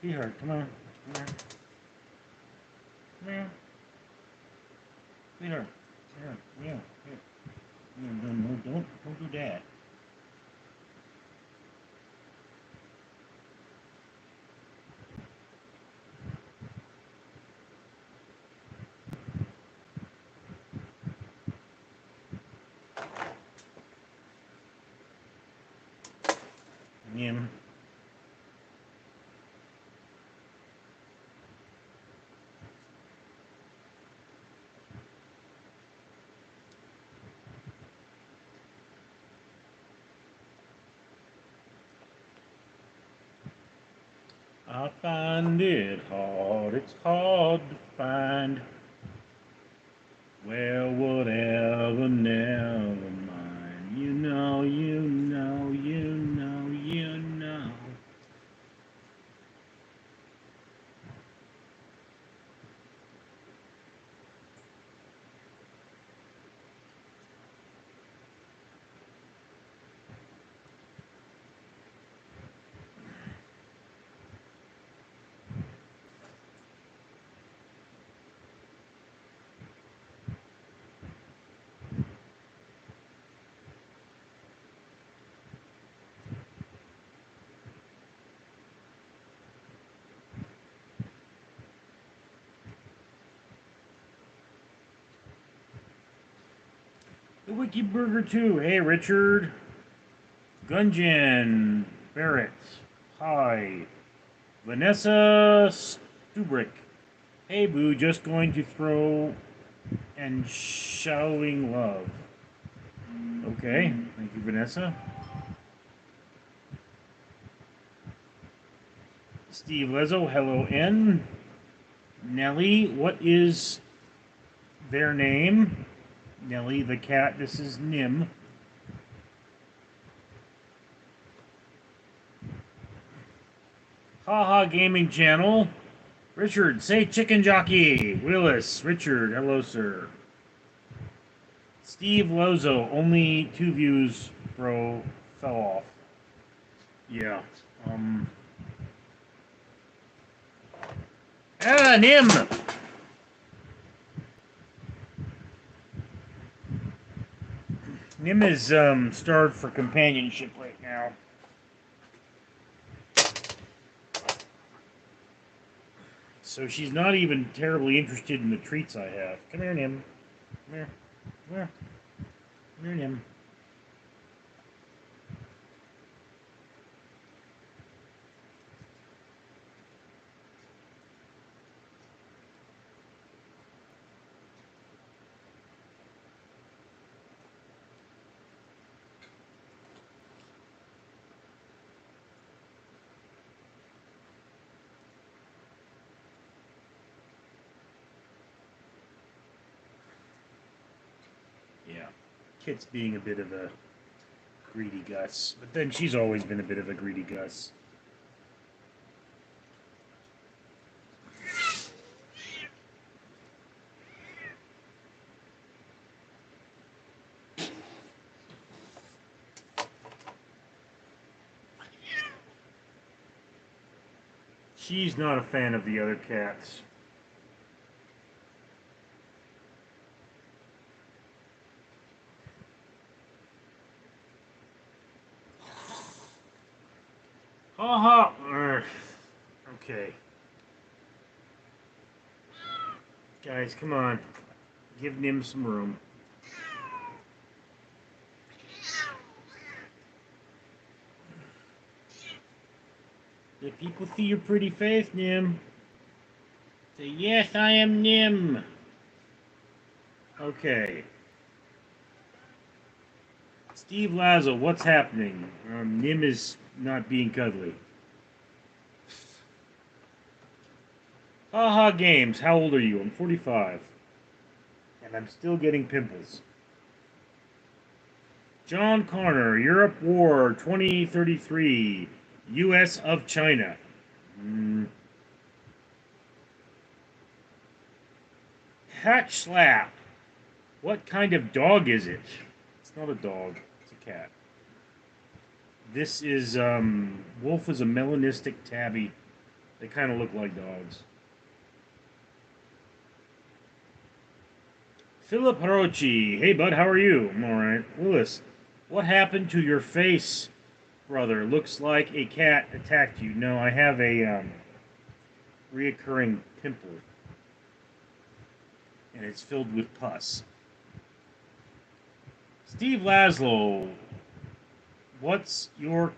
Sweetheart, come on. Come here. Come here. Sweetheart. Here. Yeah. Here. No, don't do that. Nim. I find it hard, it's hard to find. Well, whatever, never mind. You know, you know, you know, you know. The Wiki Burger 2. Hey, Richard. Gunjan. Barrett. Hi. Vanessa Stubrick. Hey, Boo. Just going to throw and showing love. Okay. Thank you, Vanessa. Steve Lezzo. Hello, N. Nelly. What is their name? Nelly the cat. This is Nim. Haha Gaming Channel. Richard, say chicken jockey. Willis, Richard, hello, sir. Steve Lozo, only 2 views, bro, fell off. Yeah. Nim! Nim is, starved for companionship right now. So she's not even terribly interested in the treats I have. Come here, Nim. Come here. Come here. Come here, Nim. Yeah. Kit's being a bit of a greedy Gus. But then she's always been a bit of a greedy Gus. She's not a fan of the other cats. Ha ha! Okay. Guys, come on. Give Nim some room. Let people see your pretty face, Nim. Say, yes, I am Nim. Okay. Steve Lazo, what's happening? Nim is not being cuddly. Haha Games, how old are you? I'm 45. And I'm still getting pimples. John Connor, Europe War 2033, U.S. of China. Hatch Slap. What kind of dog is it? It's not a dog. It's a cat. This is, Wolf is a melanistic tabby They kind of look like dogs. Philip Hirochi. Hey, bud, how are you? I'm alright. Willis, what happened to your face, brother? Looks like a cat attacked you. No, I have a reoccurring pimple. And it's filled with pus. Steve Laszlo. What's your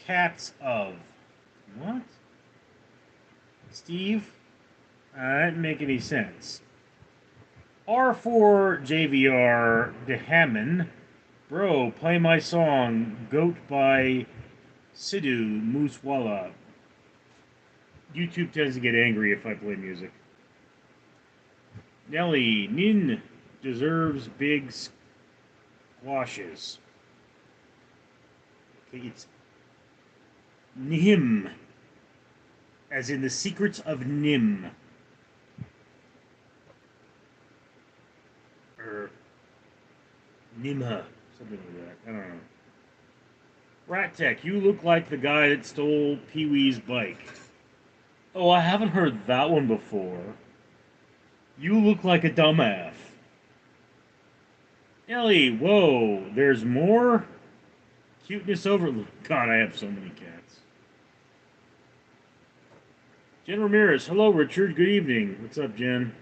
cats of? What? Steve? That didn't make any sense. R4JVR DeHammond. Bro, play my song, Goat by Sidhu Moosewala. YouTube tends to get angry if I play music. Nelly, Nin deserves big squashes. Okay, it's Nim, as in the secrets of Nim. Or Nimha, something like that. I don't know. Rat Tech, you look like the guy that stole Pee-wee's bike. Oh, I haven't heard that one before. You look like a dumbass. Ellie, whoa, there's more? Cuteness overload. God, I have so many cats. Jen Ramirez, hello, Richard. Good evening. What's up, Jen?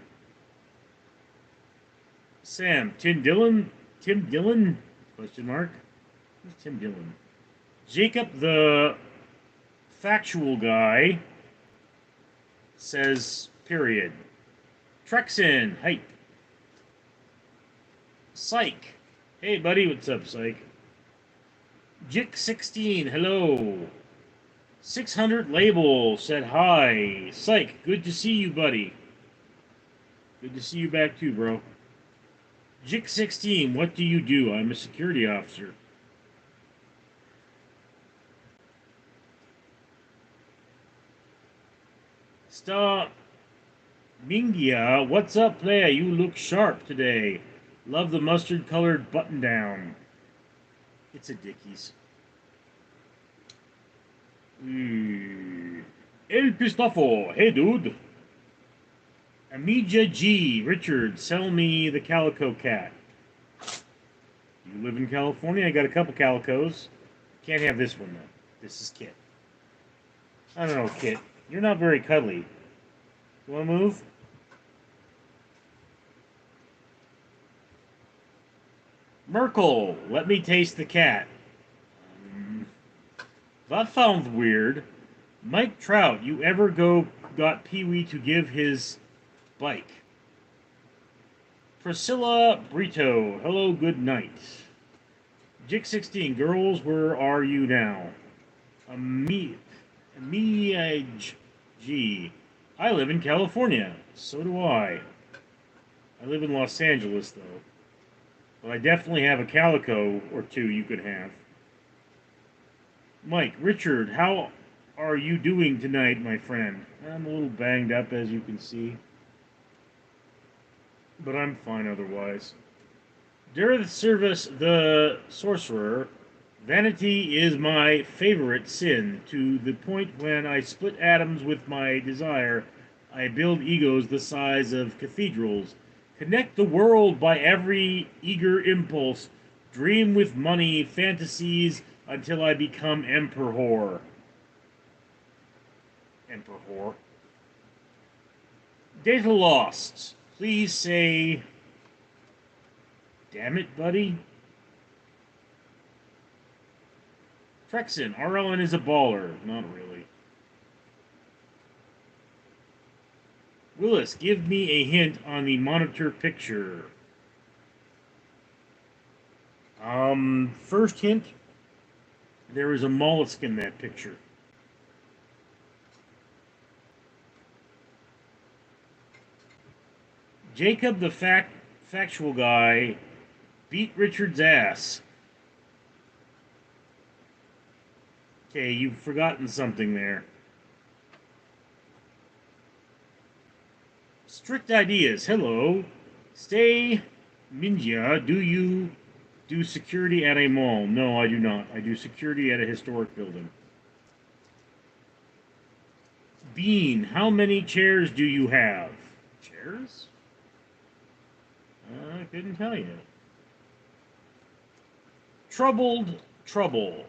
Sam, Tim Dillon? Tim Dillon? Question mark. Who's Tim Dillon? Jacob, the factual guy, says, period. Trexin, hype. Psych. Hey, buddy, what's up, Psych? Jick16, hello. 600 Label said hi. Psych, good to see you, buddy. Good to see you back too, bro. Jick16, what do you do? I'm a security officer. Stop. Mingia, what's up, player? You look sharp today. Love the mustard-colored button-down. It's a Dickies. El Pistofo, hey, dude. Amija G. Richard, sell me the calico cat. You live in California? I got a couple calicos. Can't have this one, though. This is Kit. I don't know, Kit. You're not very cuddly. You want to move? Merkel, let me taste the cat. That sounds weird. Mike Trout, you ever got Pee-wee to give his bike? Priscilla Brito, hello, good night. Jick16, girls, where are you now? G. I live in California. So do I. I live in Los Angeles, though. But I definitely have a calico or two you could have. Mike, Richard, how are you doing tonight, my friend? I'm a little banged up, as you can see. But I'm fine otherwise. Dareth Service the Sorcerer, vanity is my favorite sin, to the point when I split atoms with my desire, I build egos the size of cathedrals, connect the world by every eager impulse, dream with money, fantasies, until I become Emperor. Emperor. Data lost. Please say... Damn it, buddy. Trexin, RLN is a baller. Not really. Willis, give me a hint on the monitor picture. First hint, there is a mollusk in that picture. Jacob, the factual guy, beat Richard's ass. Okay, you've forgotten something there. Strict Ideas, hello. Stay Ninja, do you do security at a mall? No, I do not. I do security at a historic building. Bean, how many chairs do you have? Chairs? I couldn't tell you. Troubled Trouble.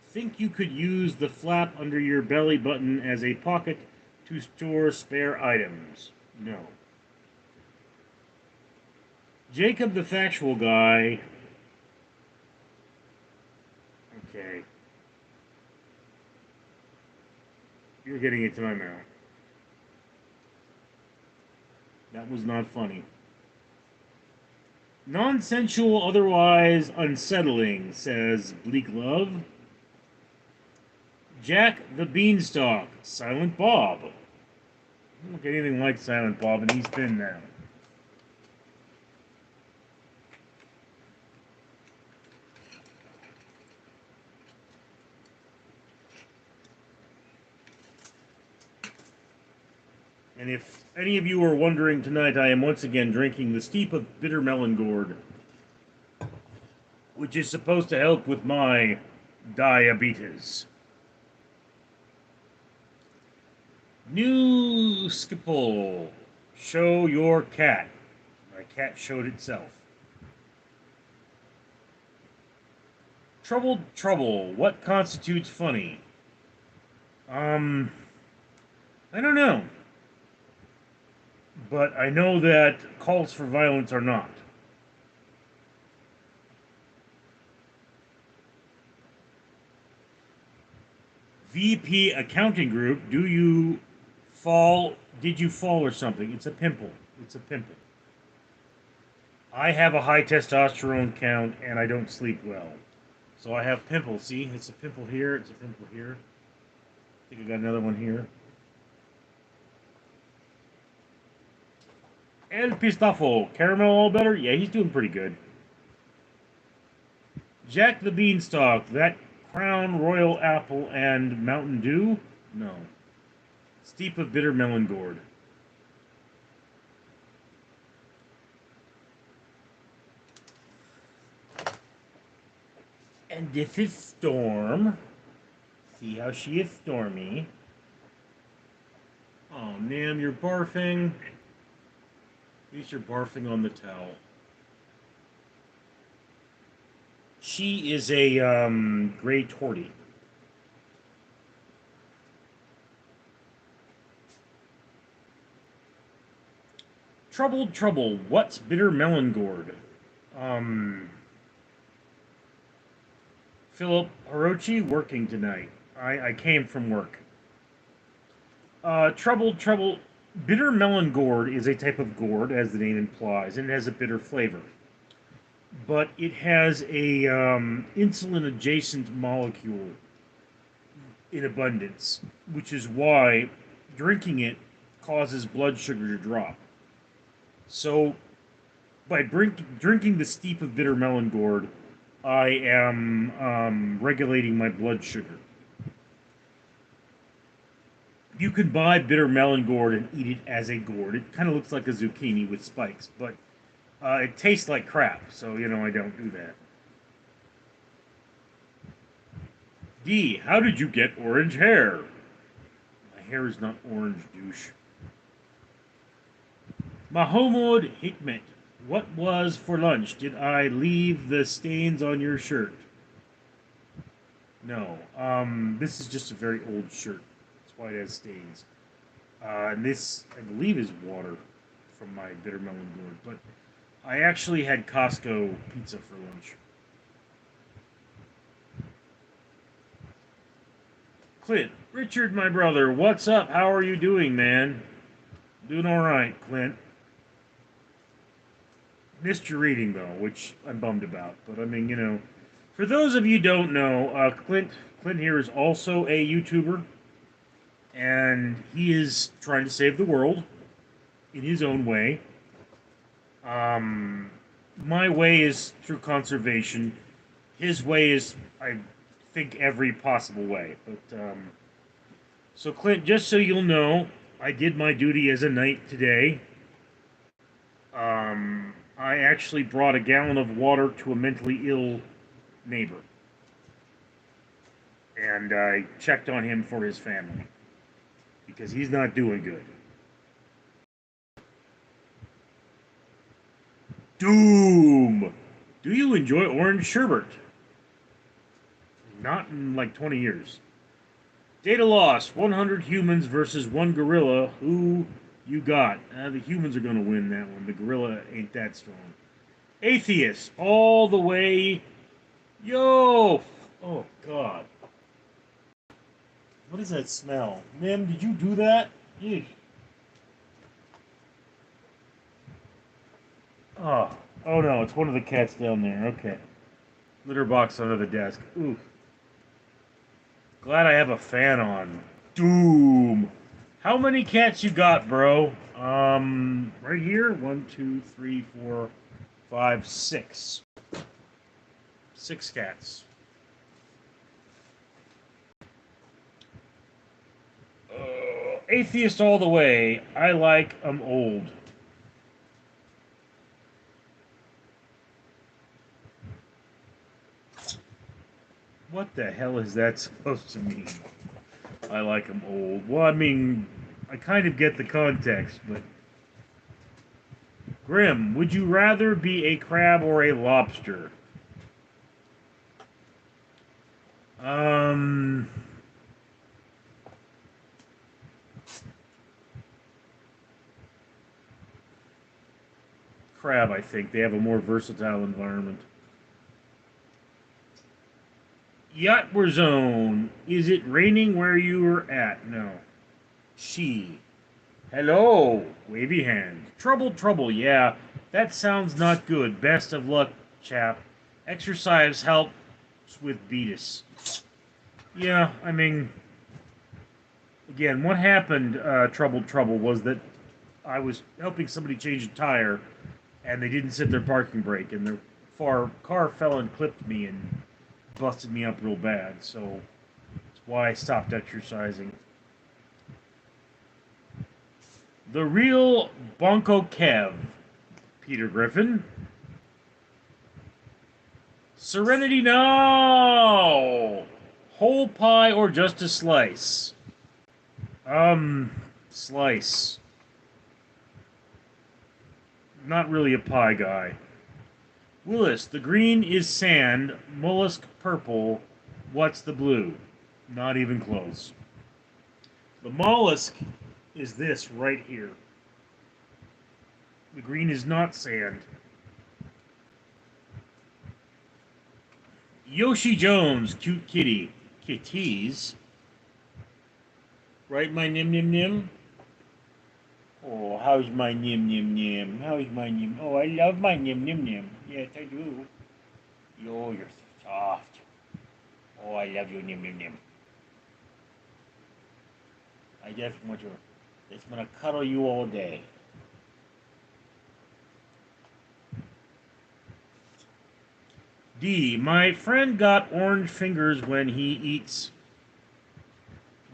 Think you could use the flap under your belly button as a pocket to store spare items? No. Jacob the Factual Guy. Okay. You're getting it to my mouth. That was not funny. Nonsensual, otherwise unsettling, says Bleak Love. Jack the Beanstalk, Silent Bob. I don't look anything like Silent Bob, and he's thin now. And if any of you are wondering tonight, I am once again drinking the steep of bitter melon gourd, which is supposed to help with my diabetes. New Skipple. Show your cat. My cat showed itself. Troubled Trouble. What constitutes funny? I don't know. But I know that calls for violence are not. VP Accounting Group, did you fall or something? It's a pimple. It's a pimple. I have a high testosterone count and I don't sleep well. So I have pimples. See, it's a pimple here, it's a pimple here. I think I got another one here. El Pistafo, Caramel all better? Yeah, he's doing pretty good. Jack the Beanstalk, that Crown Royal Apple and Mountain Dew? No. Steep of bitter melon gourd. And this is Storm. See how she is stormy. Oh, Nam, you're barfing. At least you're barfing on the towel. She is a gray tortie. Troubled Trouble. What's bitter melon gourd? Philip Hirochi working tonight. I came from work. Troubled Trouble. Bitter melon gourd is a type of gourd, as the name implies, and it has a bitter flavor. But it has a insulin-adjacent molecule in abundance, which is why drinking it causes blood sugar to drop. So, by drinking the steep of bitter melon gourd, I am regulating my blood sugar. You can buy bitter melon gourd and eat it as a gourd. It kind of looks like a zucchini with spikes, but it tastes like crap, so, I don't do that. D, how did you get orange hair? My hair is not orange, douche. Mahmoud Hikmet, what was for lunch? Did I leave the stains on your shirt? No. This is just a very old shirt. That's why it has stains. And this, I believe, is water from my bitter melon gourd. But I actually had Costco pizza for lunch. Clint, Richard, my brother, what's up? How are you doing, man? Doing all right, Clint. Missed your reading, though, which I'm bummed about. But, I mean, for those of you who don't know, Clint here is also a YouTuber. And he is trying to save the world in his own way. My way is through conservation. His way is, I think, every possible way. But, so Clint, just so you'll know, I did my duty as a knight today. I actually brought a gallon of water to a mentally ill neighbor. And I checked on him for his family. because he's not doing good. Doom! Do you enjoy orange sherbet? Not in like 20 years. Data loss 100 humans versus one gorilla. Who you got? The humans are going to win that one. The gorilla ain't that strong. Atheist, all the way. Yo! Oh, God. What is that smell? Ma'am, did you do that? Eesh. Oh. Oh, no, it's one of the cats down there. Okay. Litter box under the desk. Ooh. Glad I have a fan on. Doom. How many cats you got, bro? Right here. 1, 2, 3, 4, 5, 6. 6 cats. Atheist all the way. I like 'em old. What the hell is that supposed to mean? I like 'em old. Well, I mean, I kind of get the context, but... Grim, would you rather be a crab or a lobster? Crab, I think. They have a more versatile environment. Yacht Zone. Is it raining where you are at? No. She. Hello. Wavy hand. Trouble, trouble. Yeah, that sounds not good. Best of luck, chap. Exercise helps with beatus. Yeah, I mean, again, what happened, trouble, was that I was helping somebody change a tire, and they didn't set their parking brake, and their car fell and clipped me and busted me up real bad, so that's why I stopped exercising. The real Bonko Kev, Peter Griffin. Serenity now! Whole pie or just a slice? Slice. Not really a pie guy. Willis, the green is sand, mollusk purple. What's the blue? Not even close. The mollusk is this right here. The green is not sand. Yoshi Jones, cute kitty. Kitties. Right, my nim nim nim? Oh, how's my nim nim nim? How's my nim? Oh, I love my nim nim nim. Yes, I do. Yo, you're so soft. Oh, I love you, nim nim nim. I just want to cuddle you all day. D. My friend got orange fingers when he eats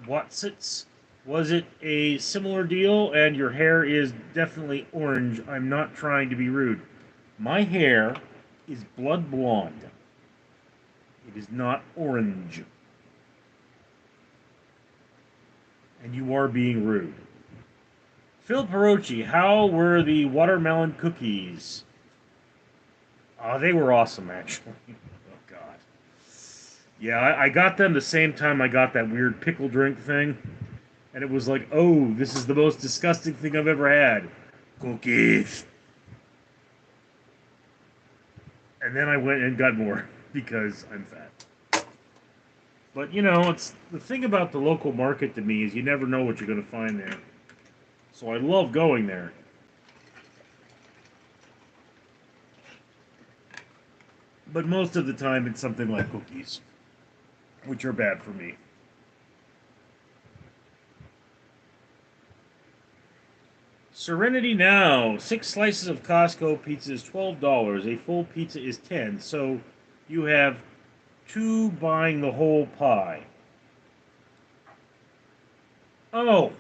Watsits. Was it a similar deal? And your hair is definitely orange. I'm not trying to be rude. My hair is blood blonde. It is not orange. And you are being rude. Phil Perochi, how were the watermelon cookies? Oh, they were awesome, actually. Oh, God. Yeah, I got them the same time I got that weird pickle drink thing. And it was like, oh, this is the most disgusting thing I've ever had. Cookies. And then I went and got more because I'm fat. But, you know, it's the thing about the local market to me is you never know what you're going to find there. So I love going there. But most of the time it's something like cookies, which are bad for me. Serenity now. 6 slices of Costco pizza is $12. A full pizza is $10. So you have 2 buying the whole pie. Oh.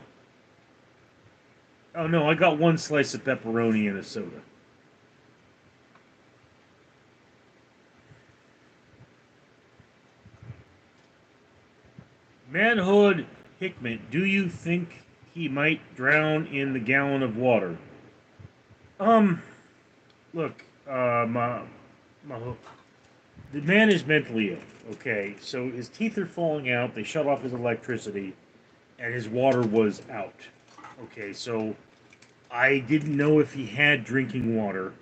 Oh no, I got 1 slice of pepperoni and a soda. Manhood Hickman, do you think he might drown in the gallon of water. Look, my the man is mentally ill. Okay, so his teeth are falling out. They shut off his electricity, and his water was out. Okay, so I didn't know if he had drinking water,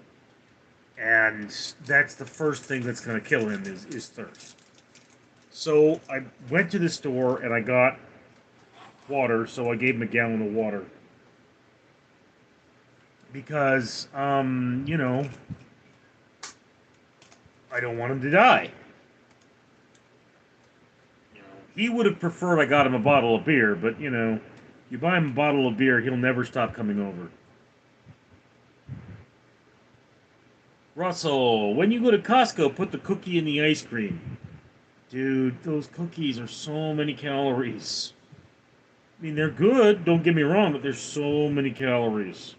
and that's the first thing that's going to kill him is thirst. So I went to the store and I got water. So I gave him a gallon of water because, I don't want him to die. He would have preferred I got him a bottle of beer, but you buy him a bottle of beer, he'll never stop coming over. Russell, when you go to Costco, put the cookie in the ice cream. Dude, those cookies are so many calories. I mean, they're good, don't get me wrong, but there's so many calories.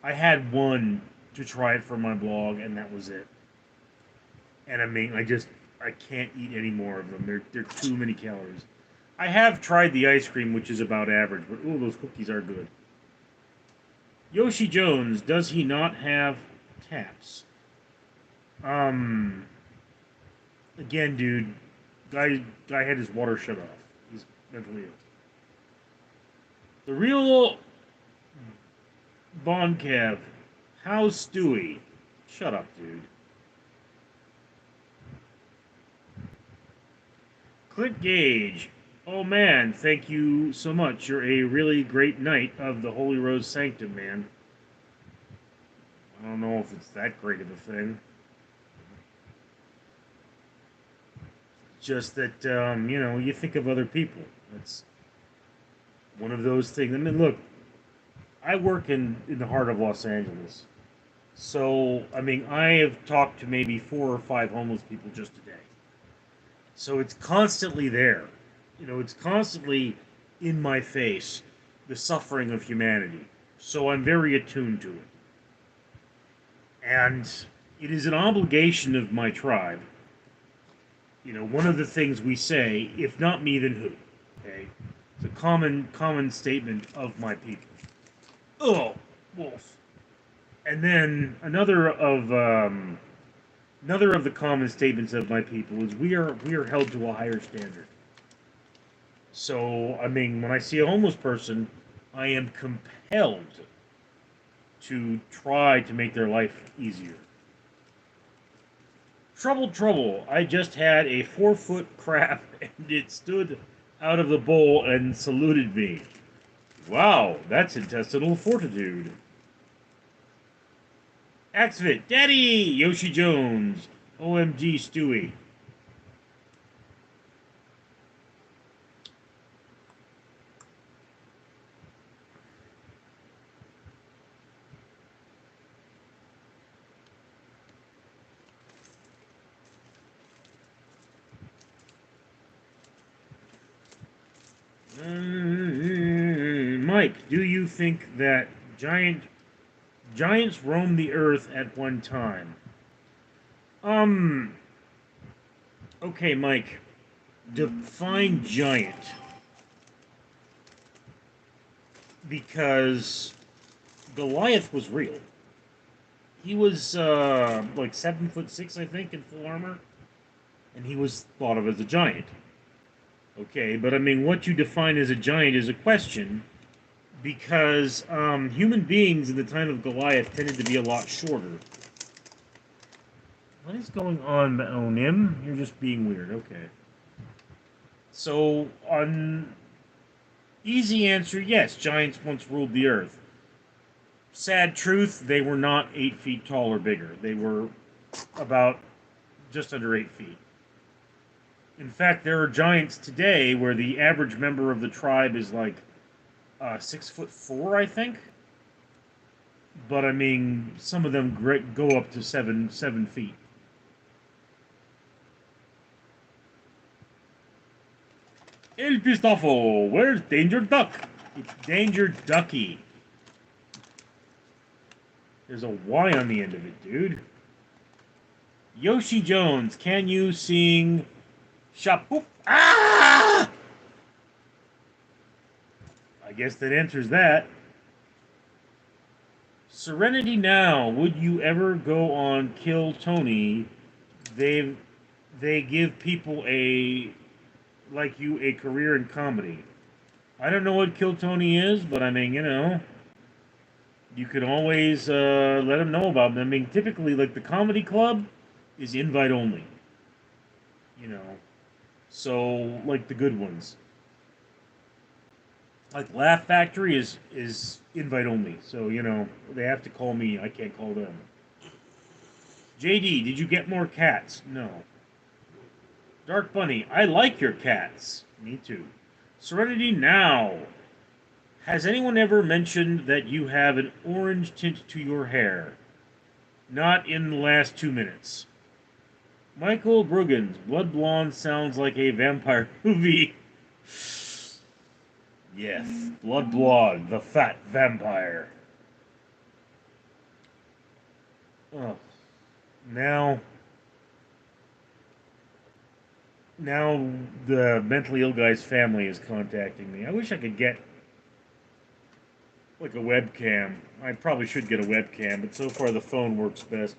I had one to try it for my blog, and that was it. And I mean, I can't eat any more of them. They're too many calories. I have tried the ice cream, which is about average, but ooh, those cookies are good. Yoshi Jones, does he not have taps? Again, dude, guy had his water shut off. He's mentally ill. The real Bon Cav, how's Stewie? Shut up, dude. Clint Gage, oh man, thank you so much. You're a really great knight of the Holy Rose Sanctum, man. I don't know if it's that great of a thing. Just that, you think of other people. It's one of those things. I mean, look, I work in the heart of Los Angeles. So, I mean, I have talked to maybe 4 or 5 homeless people just today. So it's constantly there. It's constantly in my face, the suffering of humanity. So I'm very attuned to it. And it is an obligation of my tribe. One of the things we say, if not me, then who? Okay? It's a common statement of my people. Oh, wolf. And then another of the common statements of my people is we are held to a higher standard. So, I mean, when I see a homeless person, I am compelled to try to make their life easier. Trouble, I just had a 4-foot crab and it stood out of the bowl and saluted me. Wow, that's intestinal fortitude. Axfit, Daddy, Yoshi Jones, OMG Stewie. Mike, do you think that giants roamed the earth at one time? Okay, Mike. Define giant. Because Goliath was real. He was like 7'6", I think, in full armor, and he was thought of as a giant. Okay, but I mean, what you define as a giant is a question, because human beings in the time of Goliath tended to be a lot shorter. What is going on, Onim? You're just being weird. Okay. So, on easy answer, yes, giants once ruled the earth. Sad truth, they were not 8 feet tall or bigger. They were about just under 8 feet. In fact, there are giants today where the average member of the tribe is like 6'4", I think. But I mean, some of them go up to 7 feet. El Pistofo, where's Danger Duck? It's Danger Ducky. There's a Y on the end of it, dude. Yoshi Jones, can you sing Shapoop? Ah! I I guess that answers that. Serenity Now. Would you ever go on Kill Tony? They they give people like you a career in comedy. I don't know what Kill Tony is, but I mean, you could always let them know about them. I mean, typically, like the comedy club is invite only. You know, so like the good ones, like Laugh Factory is invite only. So they have to call me. I can't call them. JD, did you get more cats? No. Dark Bunny, I like your cats. Me too. Serenity Now. Has anyone ever mentioned that you have an orange tint to your hair? Not in the last 2 minutes. Michael Bruggens, Blood Blonde sounds like a vampire movie. Yes, Blood Blonde, the fat vampire. Oh, now, now the mentally ill guy's family is contacting me. I wish I could get like a webcam. I probably should get a webcam, but so far the phone works best.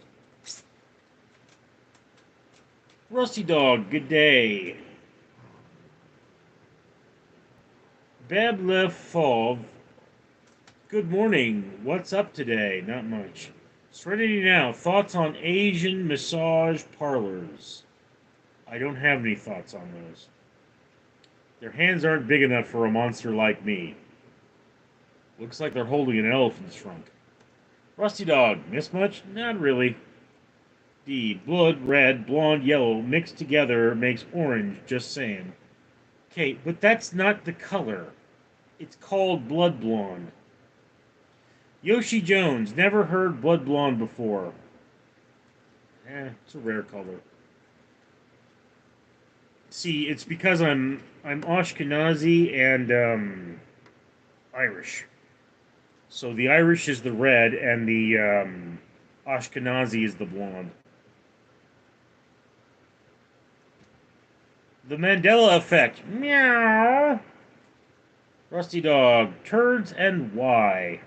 Rusty Dog, good day. Bablev Fov, good morning. What's up today? Not much. Serenity Now, thoughts on Asian massage parlors? I don't have any thoughts on those. Their hands aren't big enough for a monster like me. Looks like they're holding an elephant's trunk. Rusty Dog, miss much? Not really. D, blood, red, blonde, yellow, mixed together makes orange, just saying. Okay, but that's not the color. It's called blood blonde. Yoshi Jones, never heard blood blonde before. It's a rare color. See, it's because I'm Ashkenazi and Irish. So the Irish is the red, and the Ashkenazi is the blonde. The Mandela effect. Meow. Rusty Dog. Turds and why?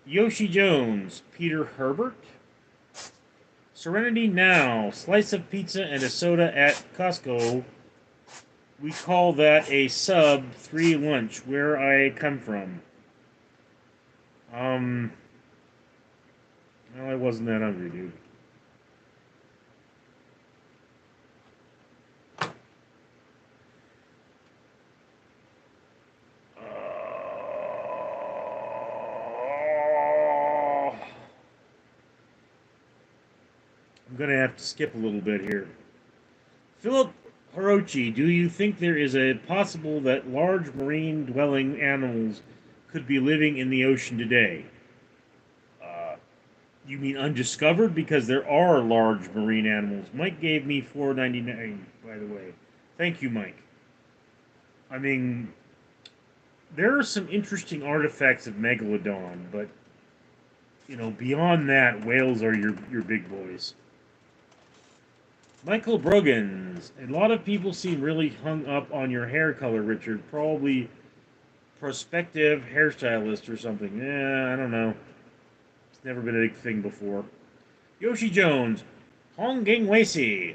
Yoshi Jones. Peter Herbert. Serenity Now. Slice of pizza and a soda at Costco. We call that a sub 3 lunch, where I come from. Well, I wasn't that hungry, dude. I'm going to have to skip a little bit here. Philip Hirochi, do you think there is a possible that large marine dwelling animals could be living in the ocean today? You mean undiscovered? Because there are large marine animals. Mike gave me $4.99, by the way. Thank you, Mike. I mean, there are some interesting artifacts of Megalodon, but beyond that, whales are your big boys. Michael Brogans. A lot of people seem really hung up on your hair color, Richard. Probably prospective hairstylist or something. I don't know. It's never been a big thing before. Yoshi Jones. Honging Wei.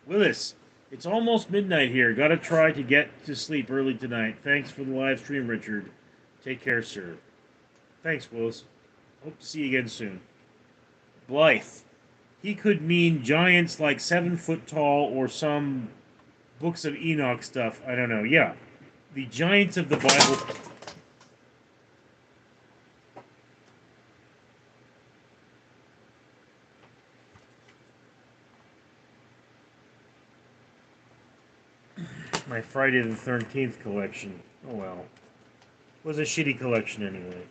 Willis. It's almost midnight here. Gotta try to get to sleep early tonight. Thanks for the live stream, Richard. Take care, sir. Thanks, Willis. Hope to see you again soon. Blythe. He could mean giants like 7 foot tall or some Books of Enoch stuff. I don't know. Yeah. The giants of the Bible. My Friday the 13th collection. Oh well. It was a shitty collection anyway.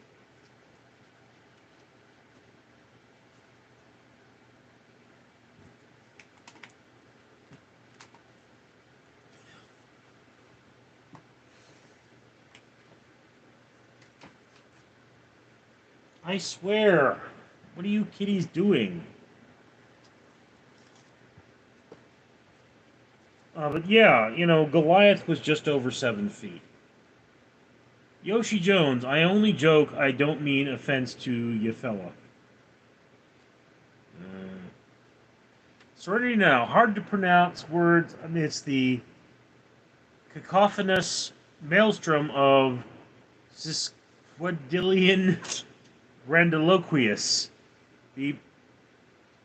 I swear. What are you kitties doing? But yeah, Goliath was just over 7 feet. Yoshi Jones, I only joke. I don't mean offense to you fella. Serenity now. Hard to pronounce words amidst the cacophonous maelstrom of Sisquadillion grandiloquous. The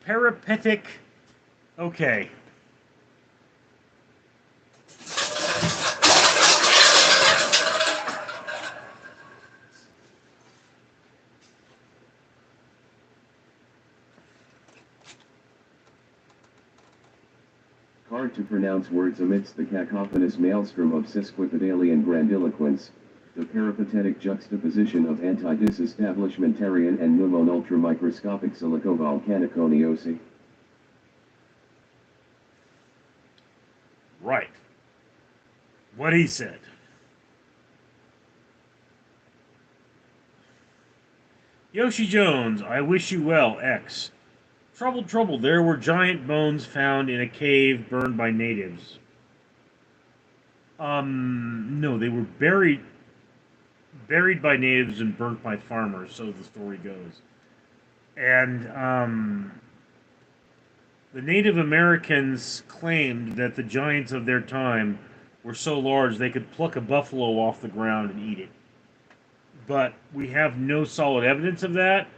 peripatetic. Okay. Hard to pronounce words amidst the cacophonous maelstrom of sesquipedalian grandiloquence, the peripatetic juxtaposition of anti-disestablishmentarian and pneumon ultramicroscopic silicovolcaniconiosi. Right. What he said. Yoshi Jones, I wish you well, X. Trouble, trouble, there were giant bones found in a cave burned by natives. No, they were buried by natives and burnt by farmers, so the story goes. And, the Native Americans claimed that the giants of their time were so large they could pluck a buffalo off the ground and eat it. But we have no solid evidence of that,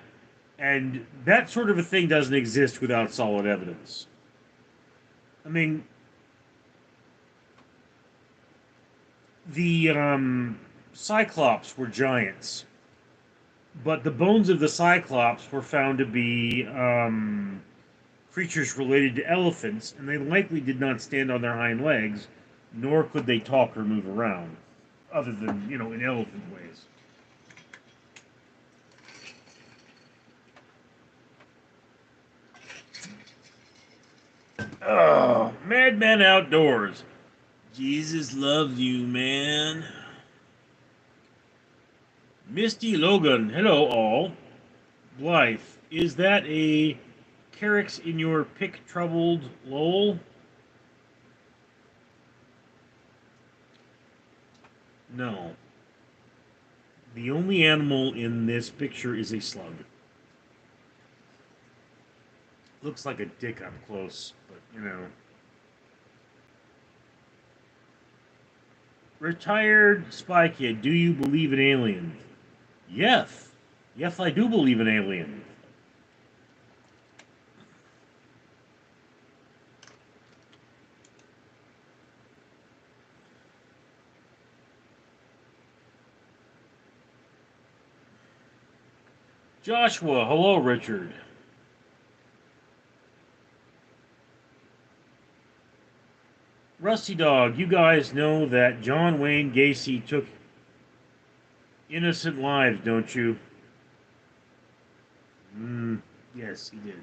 and that sort of a thing doesn't exist without solid evidence. I mean, the Cyclops were giants, but the bones of the Cyclops were found to be creatures related to elephants, and they likely did not stand on their hind legs, nor could they talk or move around, other than, in elephant ways. Oh, Madman Outdoors. Jesus loves you, man. Misty Logan, hello all. Blythe, is that a Carrix in your pick troubled lol? No. The only animal in this picture is a slug. Looks like a dick up close, but Retired Spy Kid, do you believe in aliens? Yes. Yes, I do believe in aliens. Joshua, hello, Richard. Rusty Dog, you guys know that John Wayne Gacy took innocent lives, don't you? Yes, he did.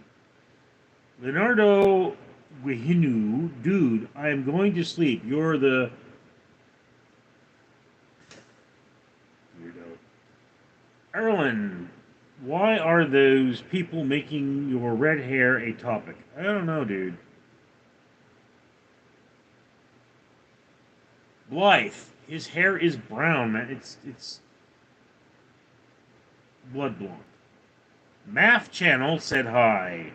Leonardo Guihinu, dude, I am going to sleep. You're the weirdo. Erlen, why are those people making your red hair a topic? I don't know, dude. Blythe, his hair is brown, man. It's blood blonde. Math Channel said hi.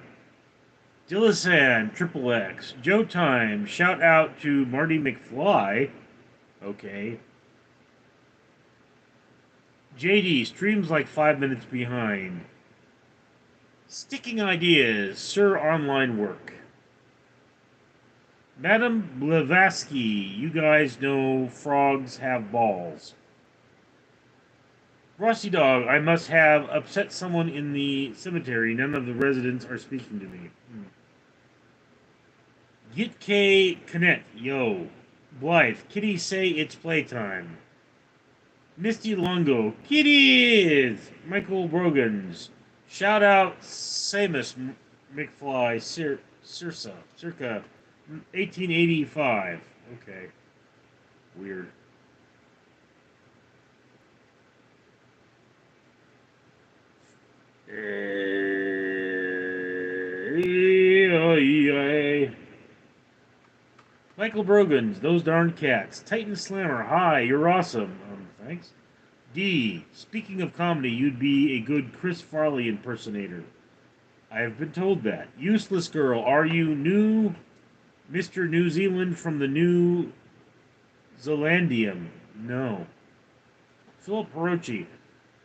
Dillasan, Triple X, Joe Time, shout out to Marty McFly. Okay. JD streams like 5 minutes behind. Sticking ideas, Sir Online Work. Madam Blavatsky, you guys know frogs have balls. Rusty Dog, I must have upset someone in the cemetery. None of the residents are speaking to me. Get K Connect, yo. Blythe, Kitty say it's playtime. Misty Longo, Kitties! Michael Brogans. Shout out Samus McFly, circa 1885. Okay. Weird. Michael Brogans, those darn cats. Titan Slammer, hi, you're awesome. Thanks. D. Speaking of comedy, you'd be a good Chris Farley impersonator. I have been told that. Useless girl, are you new Mr. New Zealand from the New Zealandium? No. Philip Perochi,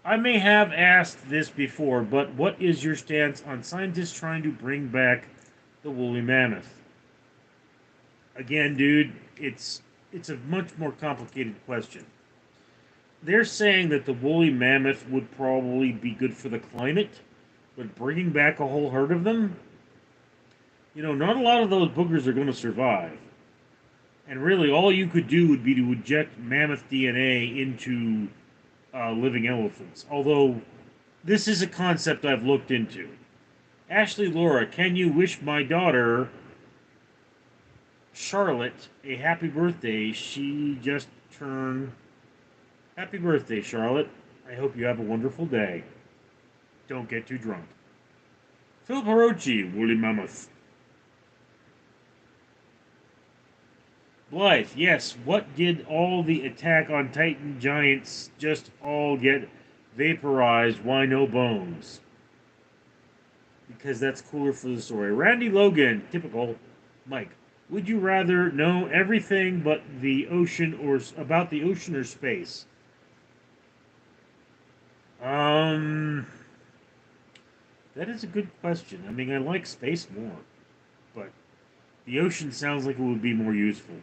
I may have asked this before, but what is your stance on scientists trying to bring back the woolly mammoth? Again, dude, it's a much more complicated question. They're saying that the woolly mammoth would probably be good for the climate, but bringing back a whole herd of them, not a lot of those boogers are going to survive. And really, all you could do would be to inject mammoth DNA into living elephants. Although, this is a concept I've looked into. Ashley Laura, can you wish my daughter, Charlotte, a happy birthday? She just turned. Happy birthday, Charlotte. I hope you have a wonderful day. Don't get too drunk. Phil Perochi, woolly mammoth. Blythe, yes, what did all the Attack on Titan giants just all get vaporized? Why no bones? Because that's cooler for the story. Randy Logan, typical. Mike, would you rather know everything but the ocean or about the ocean or space? That is a good question. I mean, I like space more, but the ocean sounds like it would be more useful.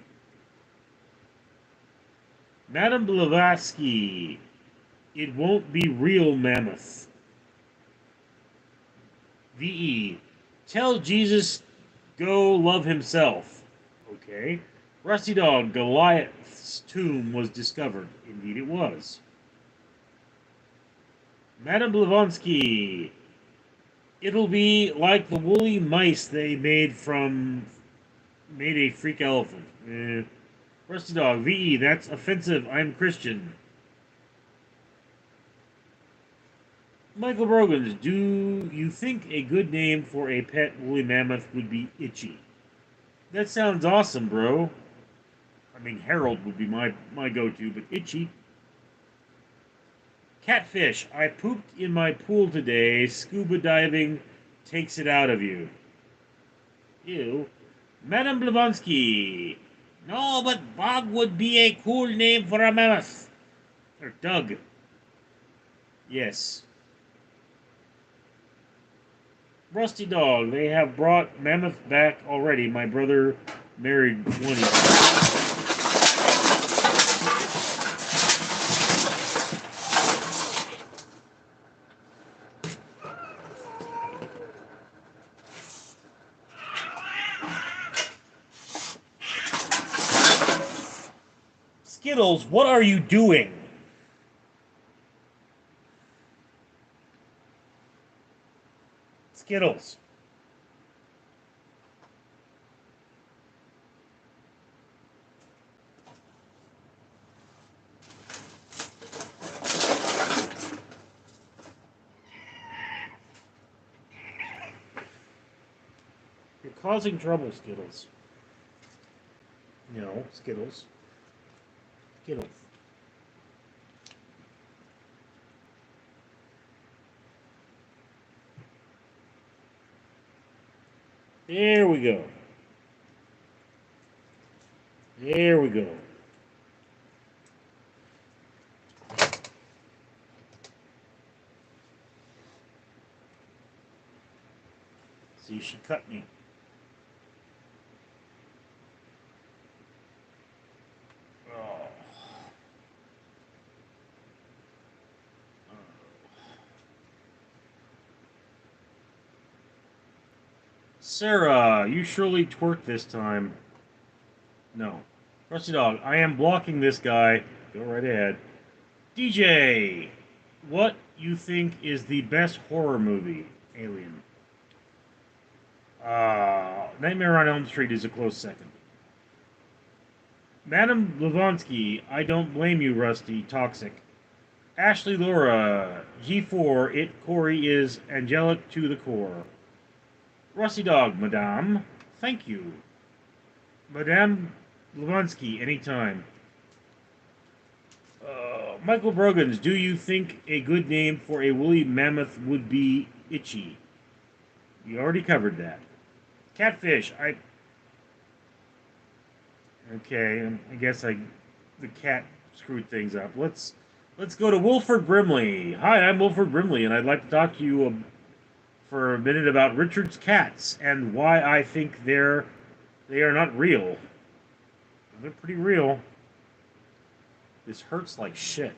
Madame Blavatsky, it won't be real mammoth. VE, tell Jesus go love himself. Okay. Rusty Dog, Goliath's tomb was discovered. Indeed it was. Madame Blavatsky, it'll be like the woolly mice they made a freak elephant. Rusty Dog, VE, that's offensive. I'm Christian. Michael Brogans, do you think a good name for a pet woolly mammoth would be Itchy? That sounds awesome, bro. I mean, Harold would be my go-to, but Itchy. Catfish, I pooped in my pool today. Scuba diving takes it out of you. Ew. Madame Blavatsky. No, but Bog would be a cool name for a mammoth. Or Doug. Yes. Rusty Dog, they have brought mammoth back already. My brother married one. Skittles, what are you doing? Skittles. You're causing trouble, Skittles. No, Skittles. Skittles. There we go. There we go. See, she cut me. Oh. Sarah, you surely twerk this time. No. Rusty Dog, I am blocking this guy. Go right ahead. DJ, what you think is the best horror movie? Alien. Nightmare on Elm Street is a close second. Madame Blavatsky, I don't blame you, Rusty. Toxic. Ashley Laura, G4, it Corey is angelic to the core. Rusty Dog, Madame, thank you. Madame Blavatsky, anytime. Michael Brogans, do you think a good name for a woolly mammoth would be Itchy? You already covered that. Catfish, okay, I guess the cat screwed things up. Let's go to Wilford Brimley. Hi, I'm Wilford Brimley, and I'd like to talk to you for a minute about Richard's cats and why I think they are not real. They're pretty real. This hurts like shit.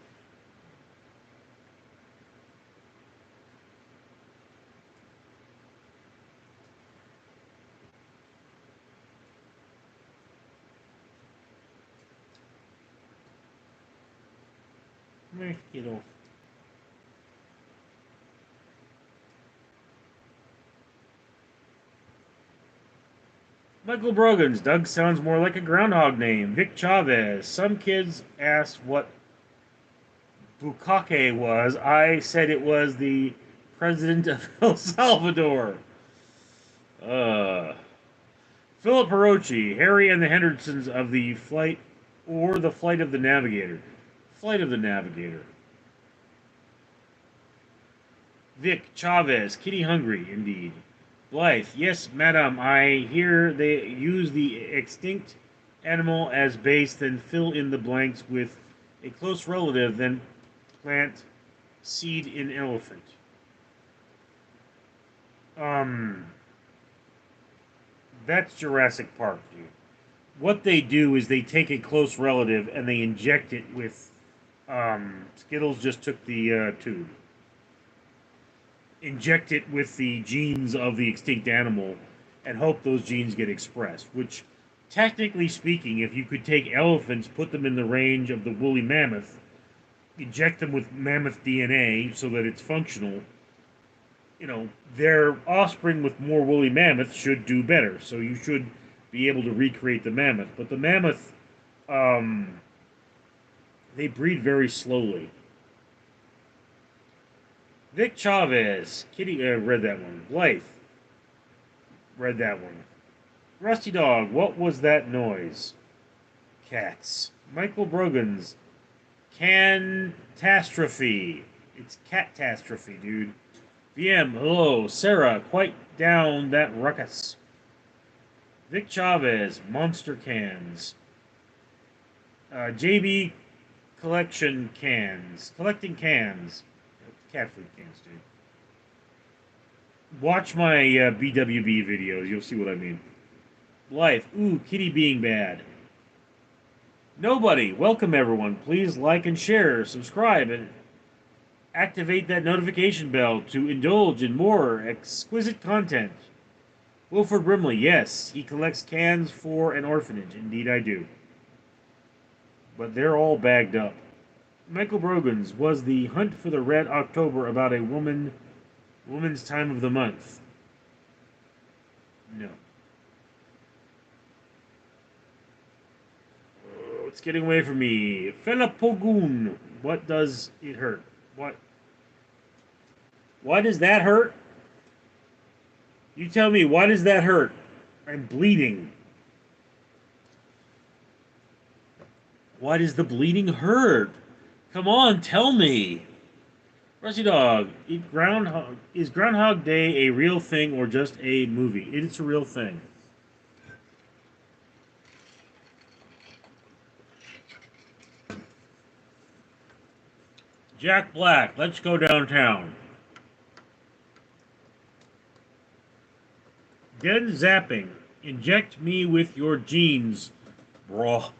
Get off. Michael Brogans. Doug sounds more like a groundhog name. Vic Chavez. Some kids asked what Bukake was. I said it was the president of El Salvador. Uh, Philip Hirochi. Harry and the Hendersons of the Flight or the Flight of the Navigator. Flight of the Navigator. Vic Chavez. Kitty Hungry, indeed. Blythe. Yes, madam. I hear they use the extinct animal as base, then fill in the blanks with a close relative, then plant seed in elephant. That's Jurassic Park, dude. What they do is they take a close relative and they inject it with. Skittles just took the tube. Inject it with the genes of the extinct animal and hope those genes get expressed. Which, technically speaking, if you could take elephants, put them in the range of the woolly mammoth, inject them with mammoth DNA so that it's functional, their offspring with more woolly mammoth should do better. So you should be able to recreate the mammoth. But the mammoth, they breed very slowly. Vic Chavez. Kitty, read that one. Blythe. Read that one. Rusty Dog. What was that noise? Cats. Michael Brogans. Catastrophe. It's catastrophe, dude. VM. Hello. Sarah. Quite down that ruckus. Vic Chavez. Monster cans. JB collection cans. Collecting cans. Cat food cans, dude. Watch my BWB videos. You'll see what I mean. Life. Ooh, kitty being bad. Nobody. Welcome, everyone. Please like and share, subscribe, and activate that notification bell to indulge in more exquisite content. Wilford Brimley. Yes, he collects cans for an orphanage. Indeed, I do. But they're all bagged up. Michael Brogans. Was the Hunt for the Red October about a woman's time of the month? No. Oh, it's getting away from me. Fela Pogun. What does it hurt? What? Why does that hurt? You tell me, why does that hurt? I'm bleeding. Why does the bleeding hurt? Come on, tell me. Rusty Dog, is Groundhog Day a real thing or just a movie? It's a real thing. Jack Black, let's go downtown. Dead zapping. Inject me with your genes, brah.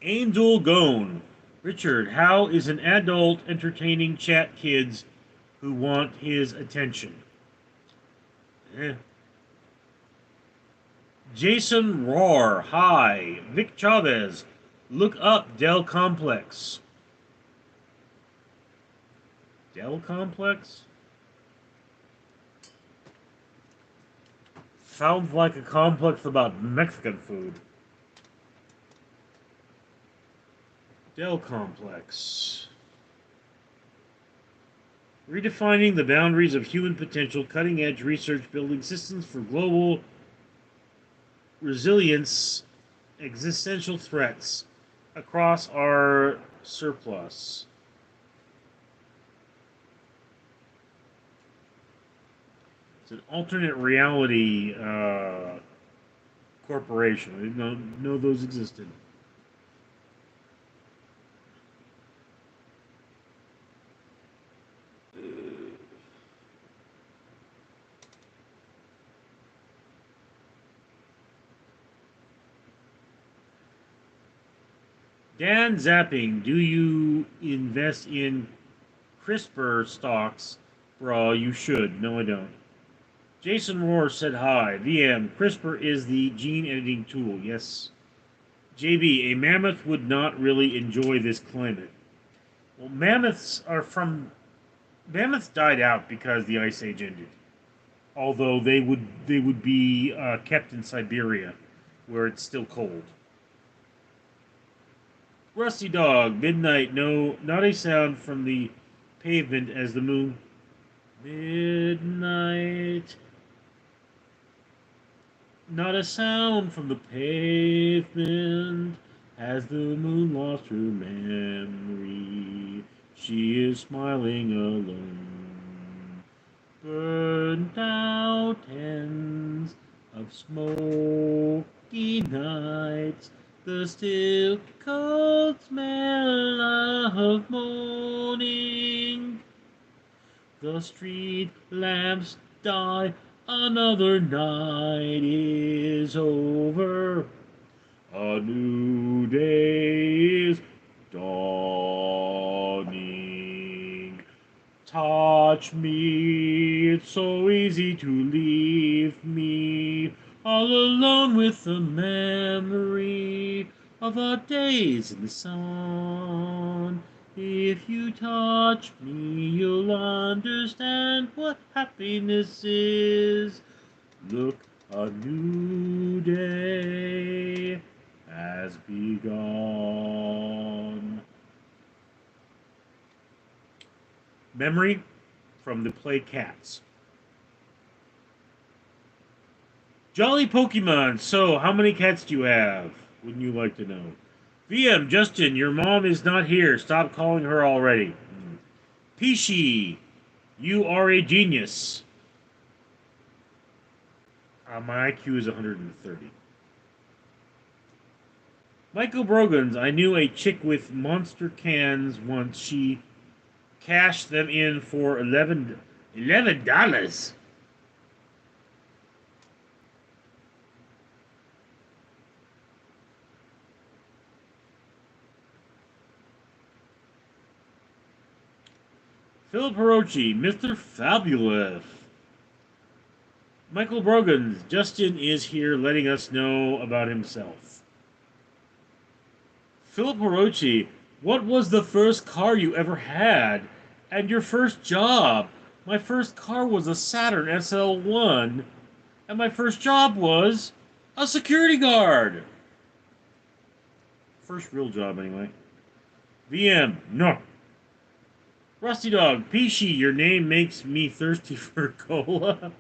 Angel Gone. Richard, how is an adult entertaining chat kids who want his attention? Jason Roar. Hi. Vic Chavez. Look up Dell Complex. Dell Complex? Sounds like a complex about Mexican food. Dell Complex. Redefining the boundaries of human potential, cutting-edge research, building systems for global resilience, existential threats. across our surplus. It's an alternate reality corporation. I didn't know those existed. Dan Zapping, do you invest in CRISPR stocks? Bro, you should. No, I don't. Jason Rohr said hi. VM, CRISPR is the gene editing tool. Yes. JB, a mammoth would not really enjoy this climate. Well, mammoths died out because the ice age ended. Although they would be kept in Siberia, where it's still cold. Rusty Dog, midnight, no, not a sound from the pavement as the moon. Midnight, not a sound from the pavement as the moon lost her memory. She is smiling alone. Burnt out ends of smoky nights, the still cold smell of morning. The street lamps die, another night is over. A new day is dawning. Touch me, it's so easy to leave me all alone with the memory of our days in the sun. If you touch me, you'll understand what happiness is. Look, a new day has begun. Memory from the play Cats. Jolly Pokemon, so how many cats do you have? Wouldn't you like to know? VM, Justin, your mom is not here. Stop calling her already. Pishi, you are a genius. My IQ is 130. Michael Brogans, I knew a chick with monster cans once. She cashed them in for $11. Philip Hirochi, Mr. Fabulous. Michael Brogans, Justin is here letting us know about himself. Philip Hirochi, what was the first car you ever had? And your first job? My first car was a Saturn SL1, and my first job was a security guard. First real job, anyway. VM, no. Rusty Dog, Pishi, your name makes me thirsty for cola.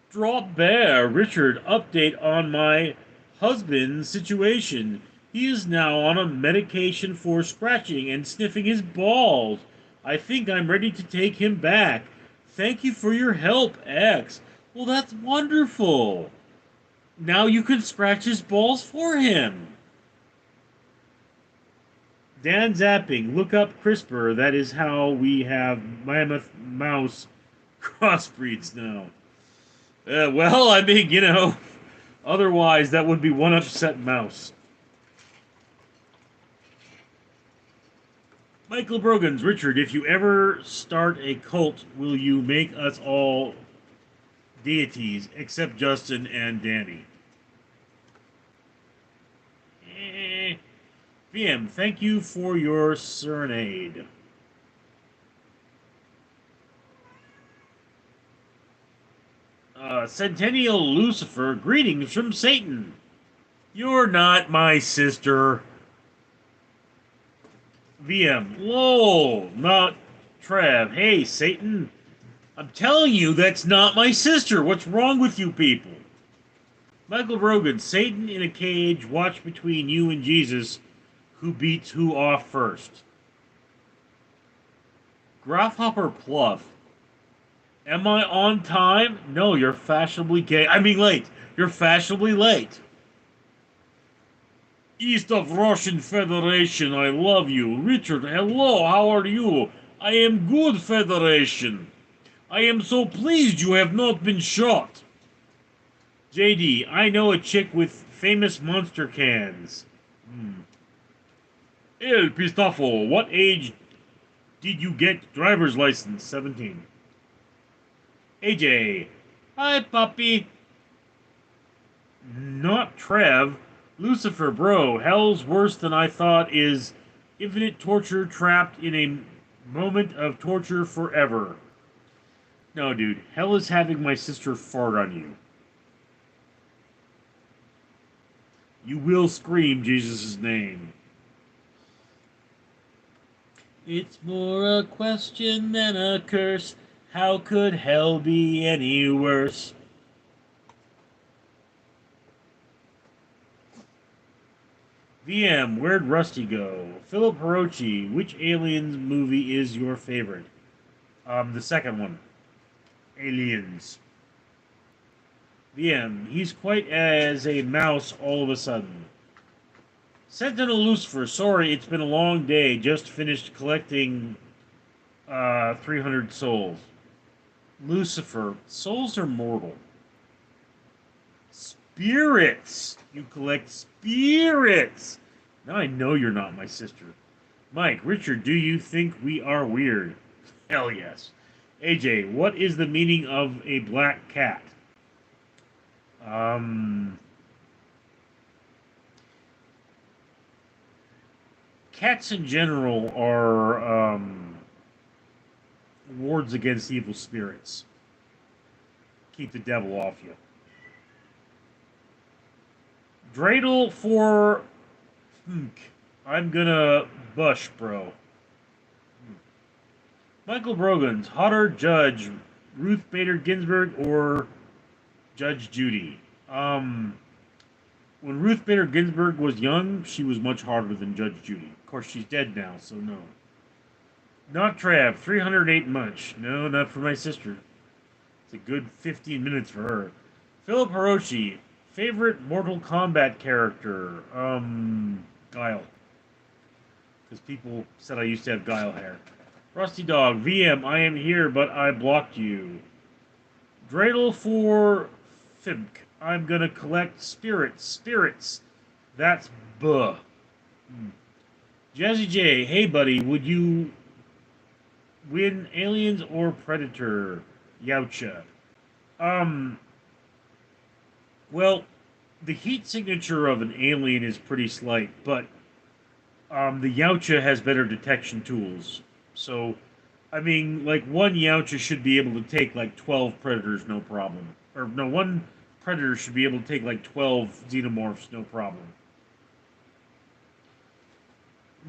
Drop Bear, Richard, update on my husband's situation. He is now on a medication for scratching and sniffing his balls. I think I'm ready to take him back. Thank you for your help, X. Well, that's wonderful. Now you can scratch his balls for him. Dan Zapping, look up CRISPR. That is how we have mammoth mouse crossbreeds now. Well, I mean, otherwise that would be one upset mouse. Michael Brogans, Richard, if you ever start a cult, will you make us all deities except Justin and Danny? VM, thank you for your serenade. Centennial Lucifer, greetings from Satan. You're not my sister. VM, whoa, not Trev. Hey, Satan. I'm telling you, that's not my sister. What's wrong with you people? Michael Brogan, Satan in a cage, watch between you and Jesus. Who beats who off first? Grasshopper Pluff. Am I on time? No, you're fashionably gay. I mean late. You're fashionably late. East of Russian Federation, I love you. Richard, hello, how are you? I am good, Federation. I am so pleased you have not been shot. JD, I know a chick with famous monster cans. El Pistafo, what age did you get driver's license? 17. AJ, hi puppy. Not Trev. Lucifer, bro, hell's worse than I thought is infinite torture trapped in a moment of torture forever. No, dude, hell is having my sister fart on you. You will scream Jesus' name. It's more a question than a curse. How could hell be any worse? VM, where'd Rusty go? Philip Hirochi, which Aliens movie is your favorite? The second one. Aliens. VM, he's quite as a mouse all of a sudden. Sentinel Lucifer, sorry, it's been a long day. Just finished collecting 300 souls. Lucifer, souls are mortal. Spirits! You collect spirits! Now I know you're not my sister. Mike, Richard, do you think we are weird? Hell yes. AJ, what is the meaning of a black cat? Cats in general are wards against evil spirits. Keep the devil off you. Dreidel for I'm gonna bush, bro. Michael Brogan's hotter Judge Ruth Bader Ginsburg or Judge Judy. When Ruth Bader Ginsburg was young, she was much harder than Judge Judy. Of course, she's dead now, so no. Not Trav, 308 much. No, not for my sister. It's a good 15 minutes for her. Philip Hiroshi, favorite Mortal Kombat character? Guile. Because people said I used to have Guile hair. Rusty Dog, VM, I am here, but I blocked you. Dreidel for Fimk. I'm gonna collect spirits. That's buh. Jazzy J, hey buddy, would you win Aliens or Predator? Yowcha. Well, the heat signature of an alien is pretty slight, but the Yowcha has better detection tools. So, I mean, like, one Yowcha should be able to take, like, 12 Predators, no problem. Or, no, one Predator should be able to take, like, 12 Xenomorphs, no problem.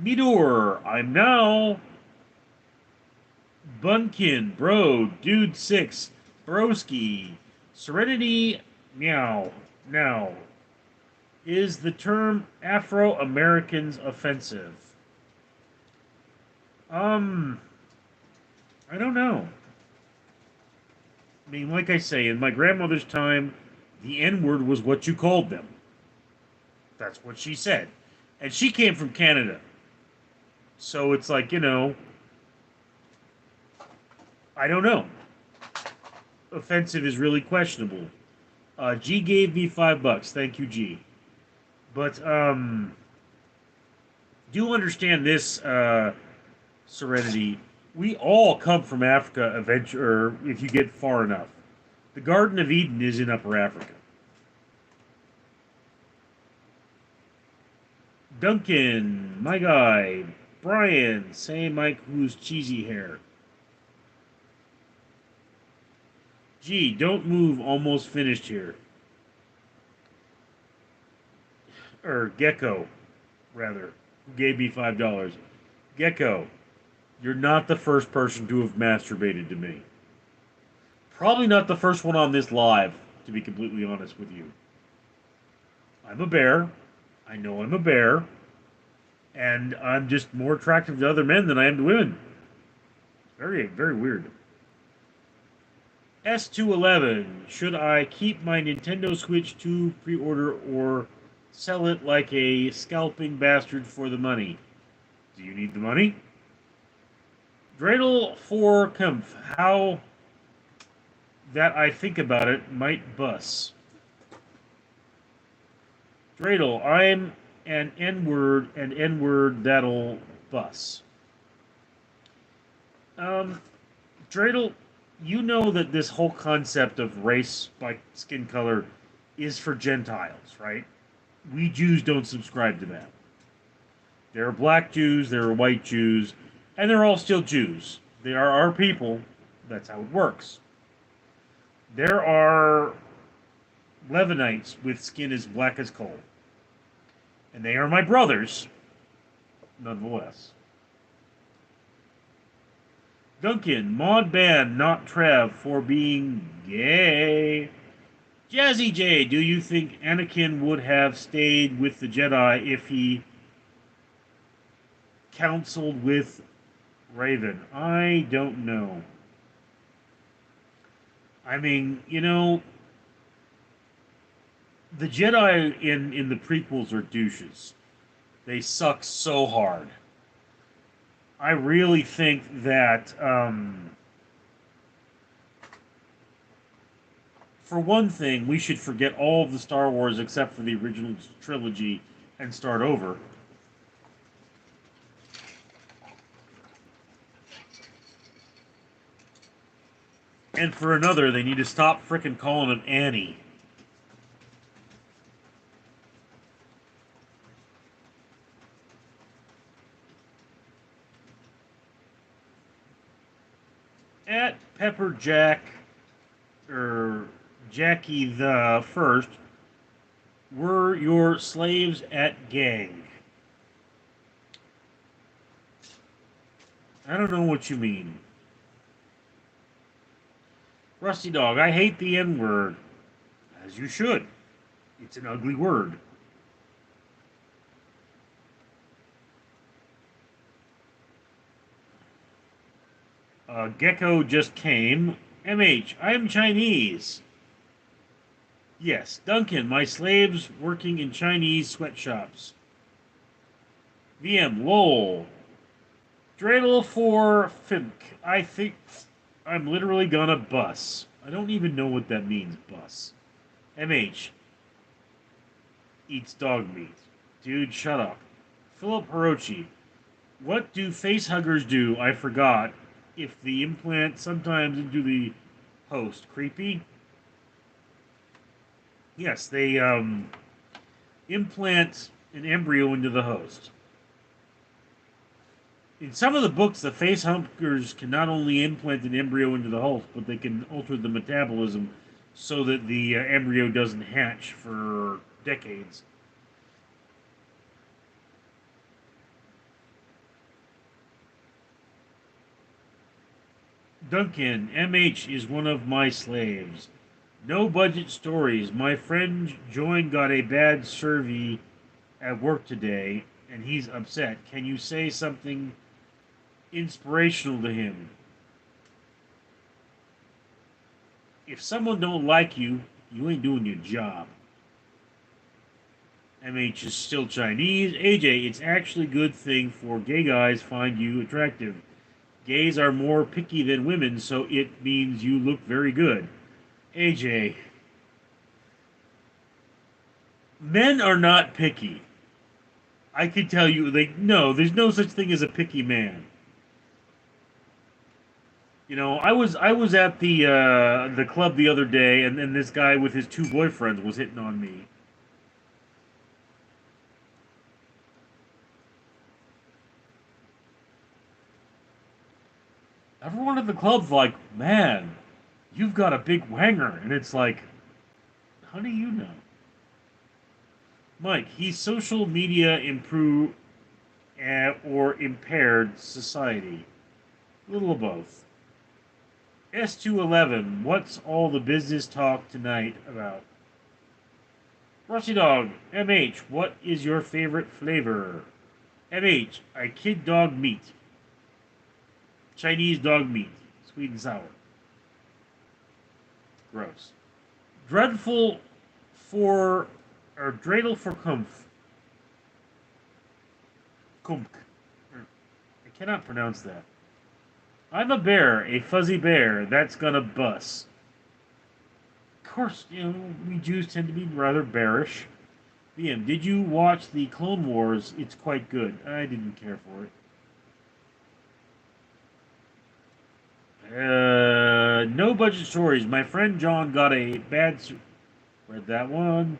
Midor, I'm now. Bunkin, Bro, Dude 6, Broski, Serenity, Meow. Now, is the term Afro-Americans offensive? I don't know. I mean, like I say, in my grandmother's time, the N-word was what you called them. That's what she said. And she came from Canada. So it's like, you know, I don't know. Offensive is really questionable. G gave me $5. Thank you, G. But, do understand this, Serenity. We all come from Africa or if you get far enough. The Garden of Eden is in Upper Africa. Duncan, my guy. Brian, say Mike who's cheesy hair. Gee, don't move, almost finished here. Or Gecko, rather, who gave me $5. Gecko, you're not the first person to have masturbated to me. Probably not the first one on this live, to be completely honest with you. I'm a bear. I know I'm a bear. And I'm just more attractive to other men than I am to women. Very, very weird. S211. Should I keep my Nintendo Switch 2 pre order or sell it like a scalping bastard for the money? Do you need the money? Dreidel for Kempf. How that I think about it might bus. Dreidel, I'm an N word that'll bus. Um, Dreidel, you know that this whole concept of race by skin color is for Gentiles, right? We Jews don't subscribe to that. There are black Jews, there are white Jews, and they're all still Jews. They are our people. That's how it works. There are Levanites with skin as black as coal. And they are my brothers, nonetheless. Duncan, mod ban, not Trev, for being gay. Jazzy J, do you think Anakin would have stayed with the Jedi if he counseled with Raven? I don't know. I mean, the Jedi in the prequels are douches. They suck so hard. I really think that, for one thing, we should forget all of the Star Wars except for the original trilogy and start over. And for another, they need to stop frickin' calling him Annie. At Pepper Jack, or Jackie the First, were your slaves at gang? I don't know what you mean. Rusty Dog, I hate the N word. As you should. It's an ugly word. Gecko just came. MH, I am Chinese. Yes, Duncan, my slaves working in Chinese sweatshops. VM, lol. Dreidel for Fink. I think I'm literally gonna bus. I don't even know what that means, bus. MH. Eats dog meat. Dude, shut up. Philip Hirochi. What do face huggers do? I forgot. If the implant sometimes into the host. Creepy? Yes, they implant an embryo into the host. In some of the books, the face huggers can not only implant an embryo into the host, but they can alter the metabolism so that the embryo doesn't hatch for decades. Duncan, MH is one of my slaves. No budget stories. My friend Join got a bad survey at work today, and he's upset. Can you say something inspirational to him? If someone don't like you, you ain't doing your job. MH is still Chinese. AJ, it's actually a good thing for gay guys find you attractive. Gays are more picky than women, so it means you look very good. AJ, men are not picky. I can tell you, no, there's no such thing as a picky man. I was at the club the other day, and this guy with his two boyfriends was hitting on me. Everyone at the club's like, "Man, you've got a big wanger," and it's like, how do you know? Mike, he's social media improve or impaired society. A little of both. S211, what's all the business talk tonight about? Rusty Dog, MH, what is your favorite flavor? MH, I kid dog meat. Chinese dog meat. Sweet and sour. Gross. Dreadful for, or dreidel for kumpf. Kump. I cannot pronounce that. I'm a bear, a fuzzy bear. That's gonna bust. Of course, we Jews tend to be rather bearish. VM, did you watch the Clone Wars? It's quite good. I didn't care for it. No budget stories. My friend John got a bad. Read that one.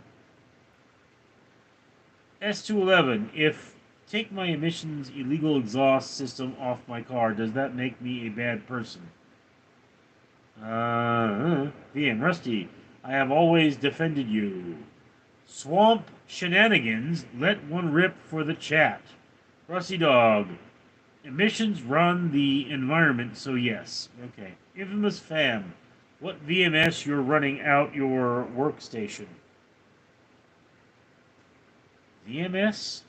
S211. If take my emissions illegal exhaust system off my car, does that make me a bad person? VM Rusty. I have always defended you. Swamp shenanigans. Let one rip for the chat. Rusty Dog. Emissions run the environment, so yes. Okay. Infamous fam. What VMS you're running out your workstation? VMS?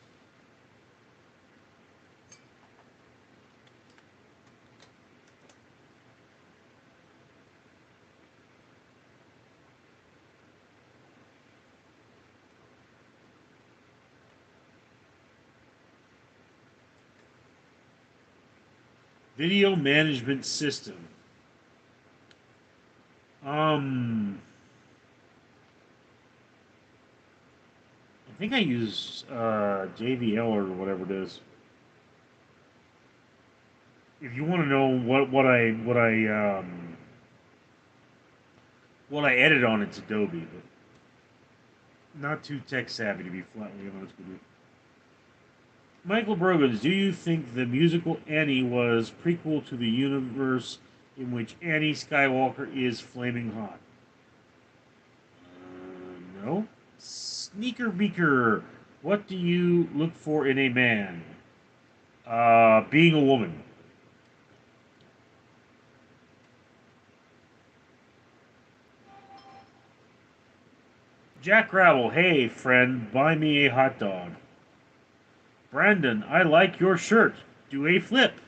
Video management system. I think I use JVL or whatever it is. If you want to know what I edit on, it's Adobe, but not too tech savvy to be flatly honest with you. Michael Brogans, do you think the musical Annie was prequel to the universe in which Annie Skywalker is flaming hot? No. Sneaker Beaker, what do you look for in a man? Being a woman. Jack Gravel, hey friend, buy me a hot dog. Brandon, I like your shirt. Do a flip.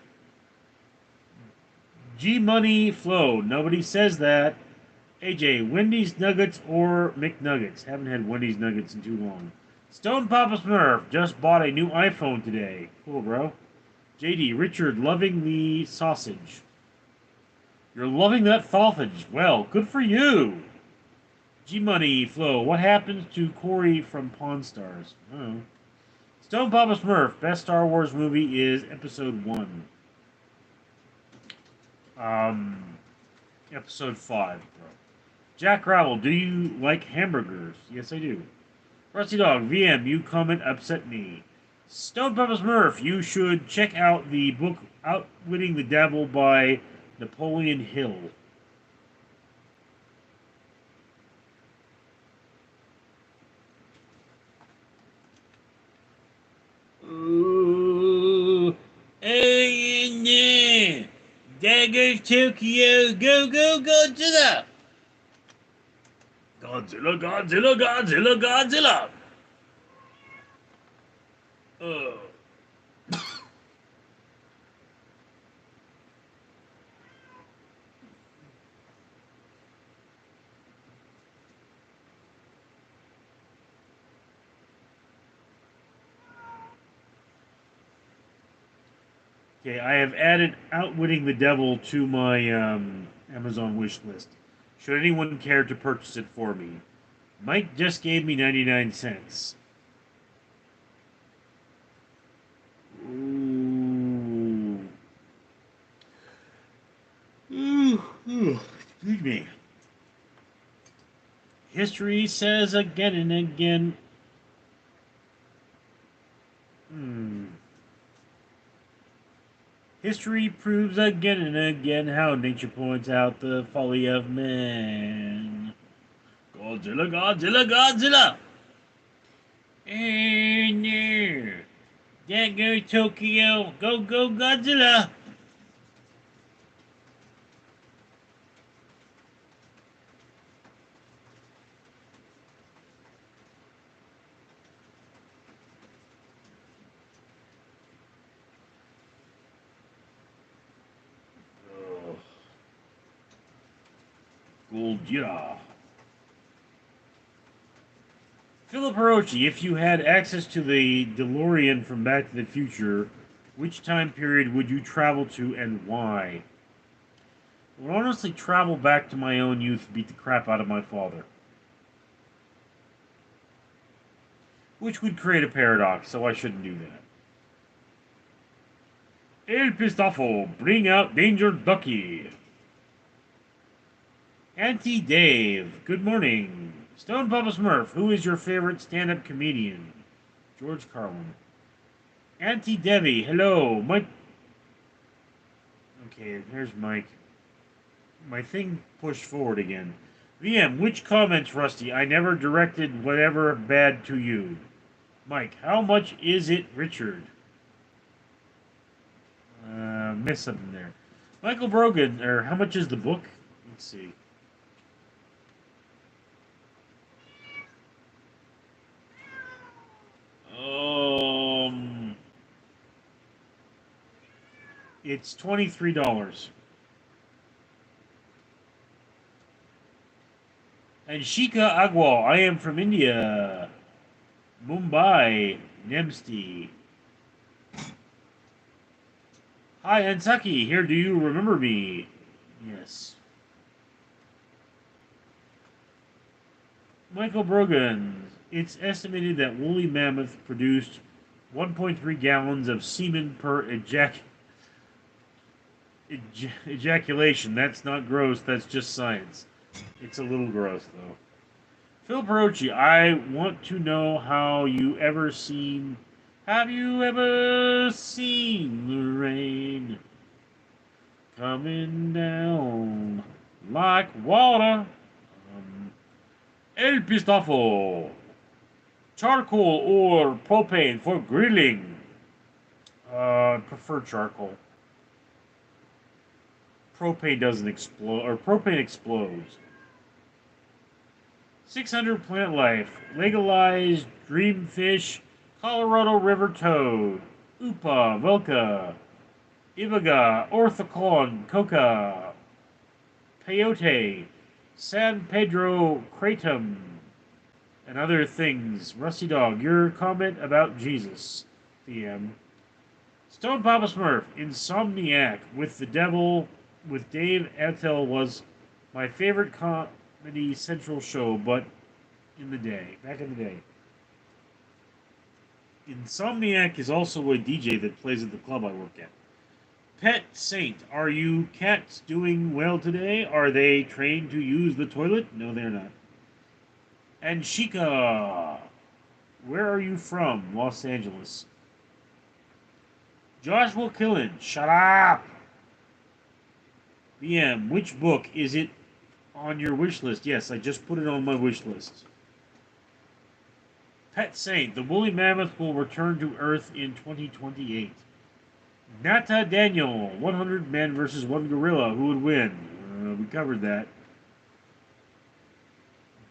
G Money Flow, nobody says that. AJ, Wendy's Nuggets or McNuggets? Haven't had Wendy's Nuggets in too long. Stone Papa Smurf just bought a new iPhone today. Cool, bro. JD, Richard, loving the sausage. You're loving that sausage. Well, good for you. G Money Flow, what happens to Corey from Pawn Stars? Oh. Stone Papa Smurf, best Star Wars movie is Episode 1. Episode 5, bro. Jack Gravel, do you like hamburgers? Yes, I do. Rusty Dog, VM, you comment upset me. Stone Papa Smurf, you should check out the book Outwitting the Devil by Napoleon Hill. Ooh, hey, yeah. There goes Tokyo. Go, go, Godzilla. Godzilla, Godzilla, Godzilla, Godzilla. Oh. Okay, I have added Outwitting the Devil to my Amazon wish list. Should anyone care to purchase it for me? Mike just gave me 99 cents. Ooh. Excuse me. History says again and again. History proves again and again how nature points out the folly of man. Godzilla, Godzilla, Godzilla! And there. There goes Tokyo. Go, go, Godzilla! Goldira. Philip Hiroshi, if you had access to the DeLorean from Back to the Future, which time period would you travel to and why? I would honestly travel back to my own youth and beat the crap out of my father. Which would create a paradox, so I shouldn't do that. El Pistafo, bring out Danger Ducky. Auntie Dave, good morning. Stone Papa Smurf, who is your favorite stand-up comedian? George Carlin. Auntie Debbie, hello. Mike. Okay, here's Mike. My thing pushed forward again. VM, which comments, Rusty? I never directed whatever bad to you. Mike, how much is it, Richard? Missed something there. Michael Brogan, or how much is the book? Let's see. It's $23. And Shika Agwa, I am from India. Mumbai, Nemsti. Hi, Ansaki, here, do you remember me? Yes. Michael Brogan, it's estimated that woolly mammoth produced 1.3 gallons of semen per ejaculation. That's not gross, that's just science. It's a little gross, though. Phil Perochi, I want to know have you ever seen the rain coming down like water? El Pistafo. Charcoal or propane for grilling? I prefer charcoal. Propane doesn't explode, or propane explodes. 600 Plant Life, Legalized Dreamfish, Colorado River Toad, Upa, Velka, Ibaga, Orthocon, Coca, Peyote, San Pedro Kratom, and other things. Rusty Dog, your comment about Jesus. PM. Stone Papa Smurf, Insomniac with the Devil with Dave Attell was my favorite Comedy Central show, but back in the day. Insomniac is also a DJ that plays at the club I work at. Pet Saint, are you cats doing well today? Are they trained to use the toilet? No, they're not. And Shika, where are you from? Los Angeles. Joshua Killen, shut up! BM, which book is it on your wish list? Yes, I just put it on my wish list. Pet Saint, the woolly mammoth will return to Earth in 2028. Nata Daniel, 100 men versus 1 gorilla. Who would win? We covered that.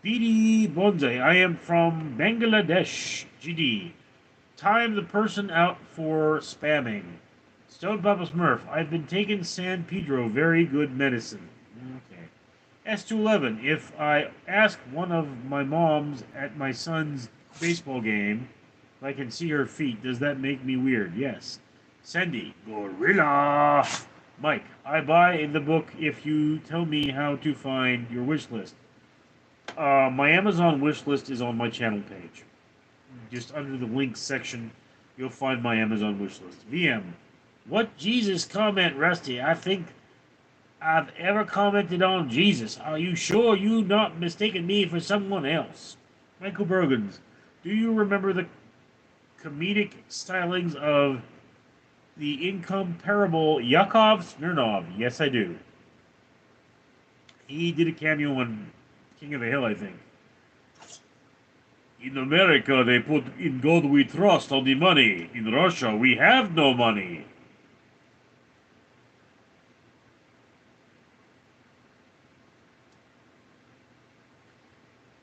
BD Bonsai, I am from Bangladesh. GD. Time the person out for spamming. Stone Papa Smurf, I've been taking San Pedro, very good medicine. Okay. S211, if I ask one of my moms at my son's baseball game if I can see her feet, does that make me weird? Yes. Sandy, Gorilla. Mike, I buy the book if you tell me how to find your wish list. My Amazon wish list is on my channel page. Just under the links section, you'll find my Amazon wish list. VM, what Jesus comment, Rusty? I think I've ever commented on Jesus. Are you sure you not mistaken me for someone else? Michael Brogans, do you remember the comedic stylings of the incomparable Yakov Smirnov? Yes, I do. He did a cameo on King of the Hill, I think. In America, they put in God we trust all the money. In Russia, we have no money.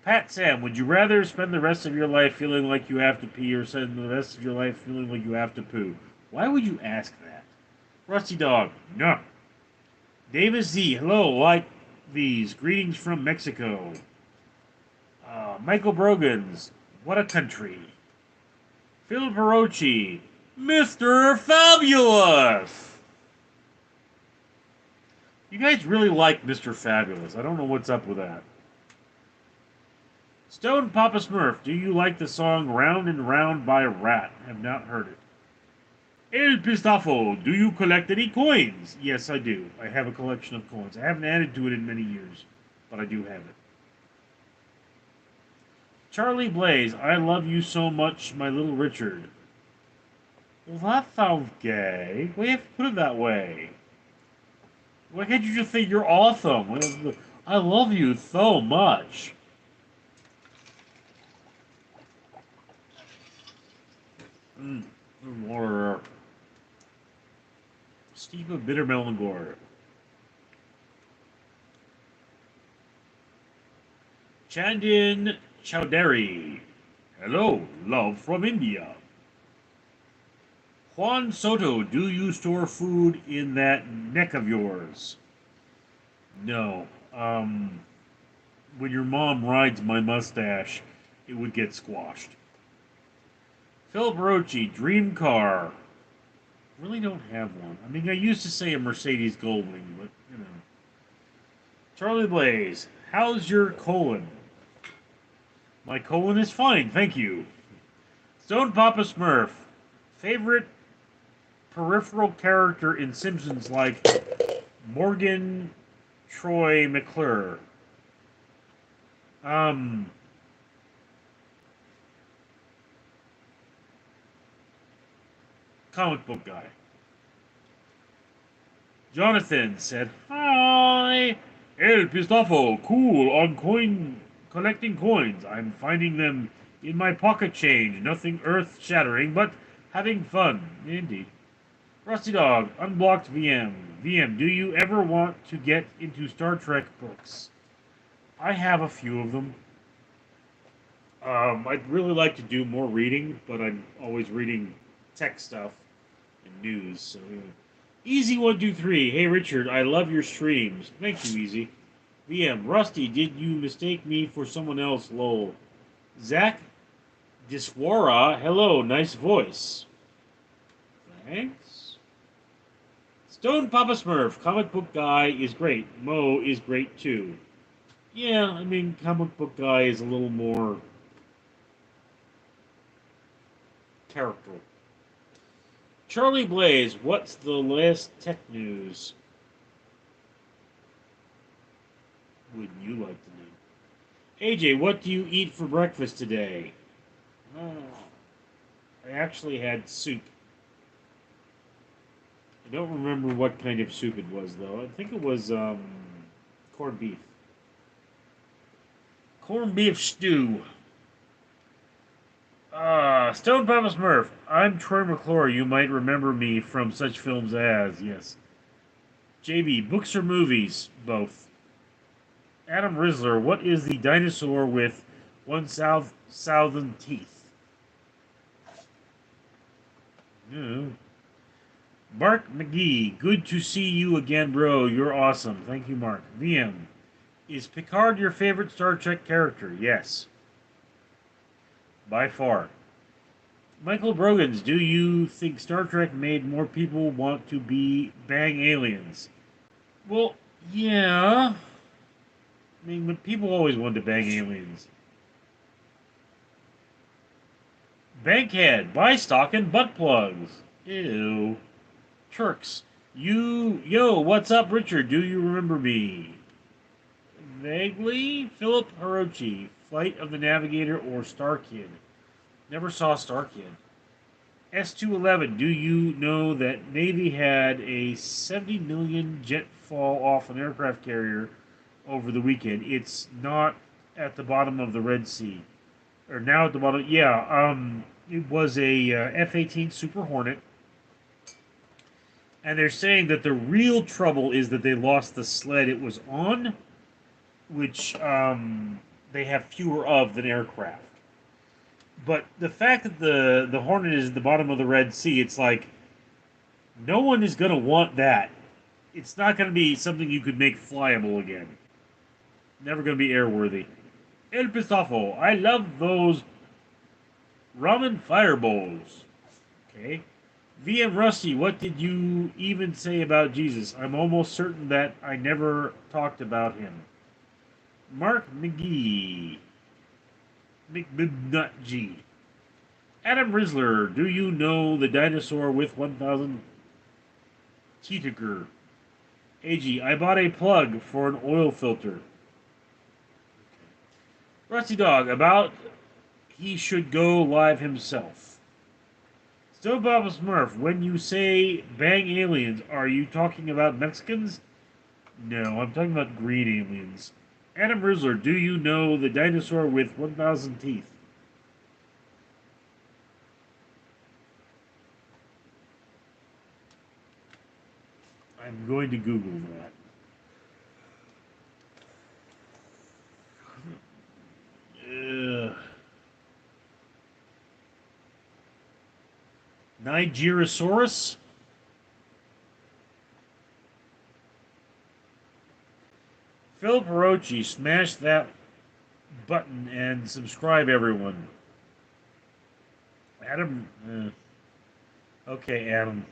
Pat Sam, would you rather spend the rest of your life feeling like you have to pee or spend the rest of your life feeling like you have to poo? Why would you ask that? Rusty Dog, no. Davis Z, hello. these. Greetings from Mexico. Michael Brogans, what a country. Philip Hirochi, Mr. Fabulous. You guys really like Mr. Fabulous. I don't know what's up with that. Stone Papa Smurf, do you like the song Round and Round by Rat? Have not heard it. El Pistafo, do you collect any coins? Yes, I do. I have a collection of coins. I haven't added to it in many years, but I do have it. Charlie Blaze, I love you so much, my little Richard. Well, that sounds gay. Why do you have to put it that way? Why can't you just say you're awesome? I love you so much. Water. Steve of Bitter Melon Gore. Chandin Chowdhury. Hello, love from India. Juan Soto, do you store food in that neck of yours? No. When your mom rides my mustache, it would get squashed. Philip Rochi, dream car. Really don't have one. I mean, I used to say a Mercedes Goldwing, but, you know. Charlie Blaze, how's your colon? My colon is fine, thank you. Stone Papa Smurf, favorite peripheral character in Simpsons like Morgan Troy McClure. Comic book guy. Jonathan said, hi! El Pistafo, cool on collecting coins. I'm finding them in my pocket change. Nothing earth-shattering, but having fun. Indeed. Rusty Dog, unblocked VM. VM, do you ever want to get into Star Trek books? I have a few of them. I'd really like to do more reading, but I'm always reading tech stuff and news. So, Easy123, hey Richard, I love your streams. Thank you, Easy. VM, Rusty, did you mistake me for someone else? Lol. Zach Diswara, hello, nice voice. Thanks. Stone Papa Smurf, comic book guy is great. Mo is great too. Yeah, I mean, comic book guy is a little more character. Charlie Blaze, what's the last tech news? Wouldn't you like to know? AJ, what do you eat for breakfast today? Oh, I actually had soup. I don't remember what kind of soup it was, though. I think it was corned beef. Corned beef stew. Stone Papa Smurf. I'm Troy McClure. You might remember me from such films as, yes. JB, books or movies? Both. Adam Rizzler, what is the dinosaur with 1,000 teeth? No. Mark McGee, good to see you again, bro. You're awesome. Thank you, Mark. VM, is Picard your favorite Star Trek character? Yes. By far. Michael Brogans, do you think Star Trek made more people want to bang aliens? Well, yeah. I mean, but people always wanted to bang aliens. Bankhead, buy stock and butt plugs. Ew. Turks, yo, what's up, Richard? Do you remember me? Vaguely. Philip Hirochi, Flight of the Navigator or Star Kid? Never saw Star Kid. S211, do you know that Navy had a 70 million jet fall off an aircraft carrier over the weekend? It's not at the bottom of the Red Sea. Or now at the bottom. Yeah, it was a F-18 Super Hornet. And they're saying that the real trouble is that they lost the sled it was on, which they have fewer of than aircraft. But the fact that the Hornet is at the bottom of the Red Sea, it's like, no one is going to want that. It's not going to be something you could make flyable again. Never going to be airworthy. El Pistafo. I love those ramen fireballs. Okay. VM Rusty, what did you even say about Jesus? I'm almost certain that I never talked about him. Mark McGee. McBibnutG. Adam Rizzler, do you know the dinosaur with 1,000 Teetiger? AG, I bought a plug for an oil filter. Rusty Dog, about he should go live himself. Stone Bob Smurf, when you say bang aliens, are you talking about Mexicans? No, I'm talking about green aliens. Adam Rizzler, do you know the dinosaur with 1,000 teeth? I'm going to Google that. Nigerosaurus? Philip Hirochi, smash that button and subscribe, everyone. Adam. Okay, Adam.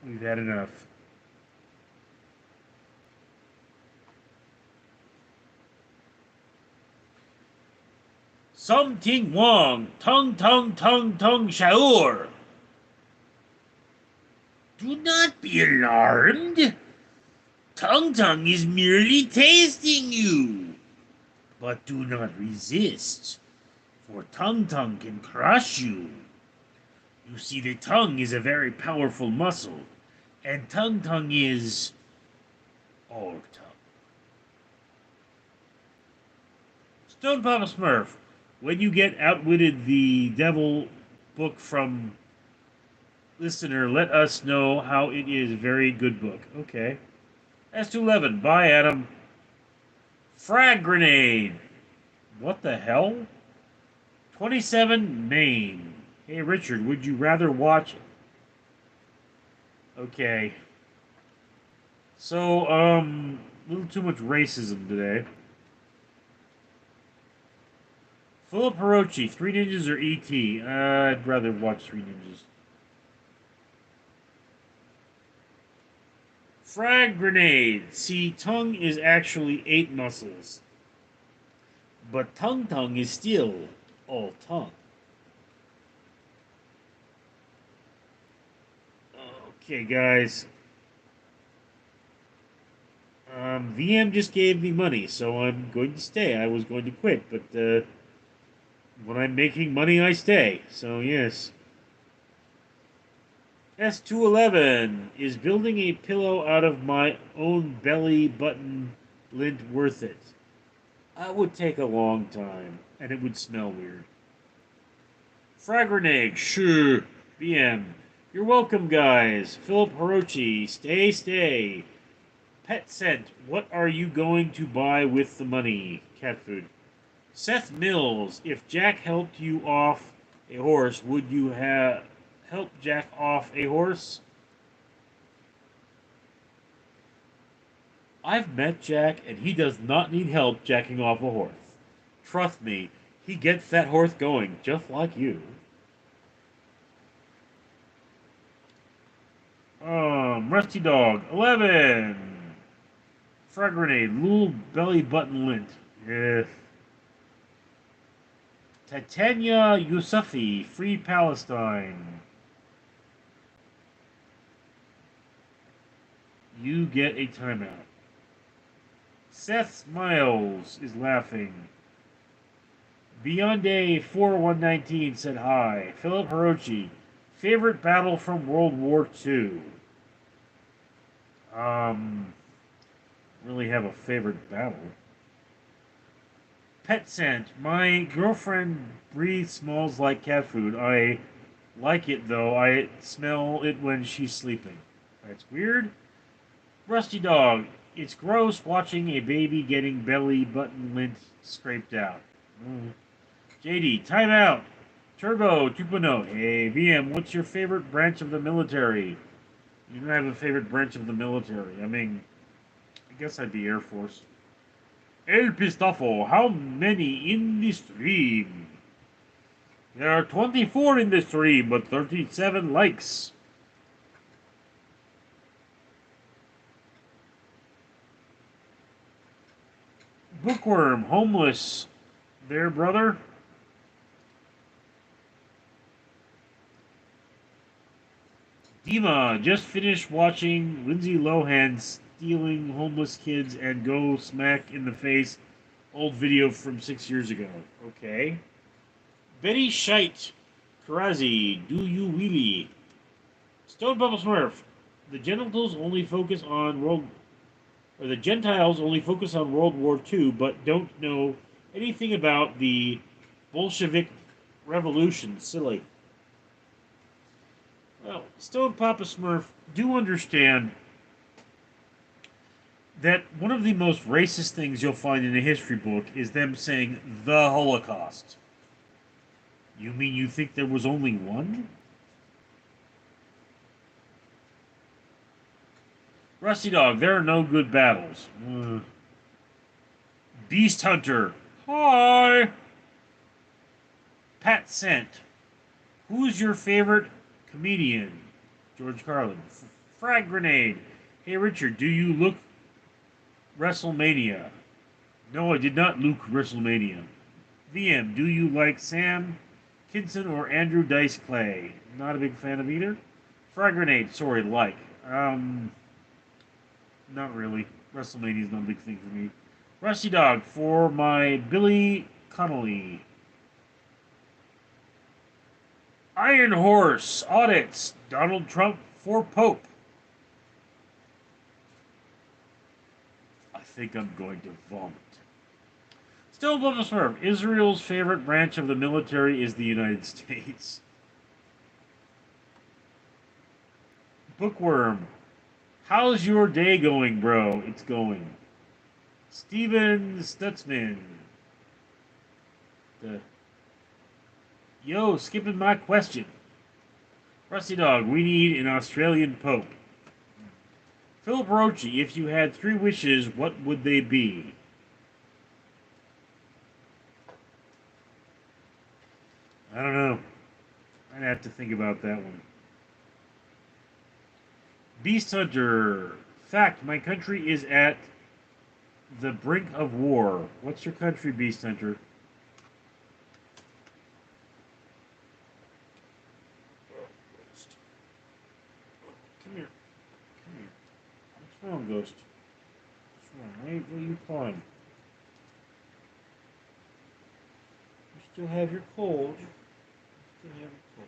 We've had enough. Something Wong, tongue, shaur. Do not be alarmed. Tung is merely tasting you. But do not resist, for Tung can crush you. You see, the tongue is a very powerful muscle, and Tung is all tongue. Stone Papa Smurf, when you get outwitted the devil book from listener, let us know how it is. Very good book. Okay. S211, bye, Adam. Frag Grenade. What the hell? 27, Maine. Hey, Richard, would you rather watch it? Okay. So, a little too much racism today. Philip Hirochi, Three Ninjas or E.T.? I'd rather watch Three Ninjas. Frag Grenade. See, tongue is actually 8 muscles. But tongue is still all tongue. Okay, guys. VM just gave me money, so I'm going to stay. I was going to quit, but when I'm making money, I stay. So, yes. S211, is building a pillow out of my own belly button lint worth it? It would take a long time, and it would smell weird. Fragrenade, sure. VM, you're welcome, guys. Philip Hirochi, stay. Pet Scent, what are you going to buy with the money? Cat food. Seth Mills, if Jack helped you off a horse, would you have helped Jack off a horse? I've met Jack, and he does not need help jacking off a horse. Trust me, he gets that horse going, just like you. Rusty Dog, 11. Frag Grenade, Lul Belly Button Lint. Yes. Titania Yusufi, Free Palestine. You get a timeout. Seth Smiles is laughing. Beyonde 4119 said hi. Philip Hirochi, favorite battle from World War II? Really have a favorite battle. Pet scent. My girlfriend breathes smells like cat food. I like it though. I smell it when she's sleeping. That's weird. Rusty Dog. It's gross watching a baby getting belly button lint scraped out. JD, time out. Turbo 2.0. Hey, VM, what's your favorite branch of the military? You don't have a favorite branch of the military. I mean, I guess I'd be Air Force. El Pistafo, how many in the stream? There are 24 in the stream, but 37 likes. Bookworm, homeless. There, brother. Dima, just finished watching Lindsay Lohan stealing homeless kids and go smack in the face. Old video from 6 years ago. Okay. Betty Shite. Karazi, do you wheelie? Stone Bubble Smurf. The genitals only focus on the Gentiles only focus on World War II, but don't know anything about the Bolshevik Revolution. Silly. Well, Stone Papa Smurf, do understand that one of the most racist things you'll find in a history book is them saying the Holocaust. You mean you think there was only one? Rusty Dog, there are no good battles. Beast Hunter. Hi! Pat Scent. Who's your favorite comedian? George Carlin. Frag Grenade. Hey Richard, do you look WrestleMania? No, I did not look WrestleMania. VM, do you like Sam Kinson or Andrew Dice Clay? Not a big fan of either. Frag Grenade, sorry, like. Not really. WrestleMania is not a big thing for me. Rusty Dog for my Billy Connolly. Iron Horse audits Donald Trump for Pope. I think I'm going to vomit. Still above the Smurf. Israel's favorite branch of the military is the United States. Bookworm. How's your day going, bro? It's going. Steven Stutzman. Yo, skipping my question. Rusty Dog, we need an Australian Pope. Philip Roche, if you had 3 wishes, what would they be? I don't know. I'd have to think about that one. Beast Hunter. Fact, my country is at the brink of war. What's your country, Beast Hunter? Come here. Come here. What's wrong, Ghost? What's wrong? Why are you pawing? You still have your cold. You still have your cold.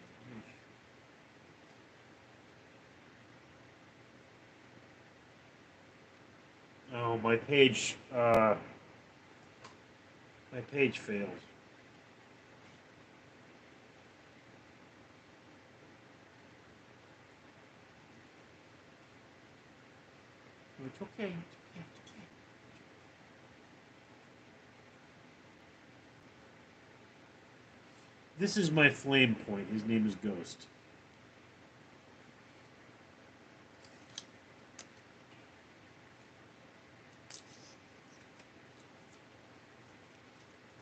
Oh, my page failed. It's okay. It's okay. It's okay. This is my flame point. His name is Ghost.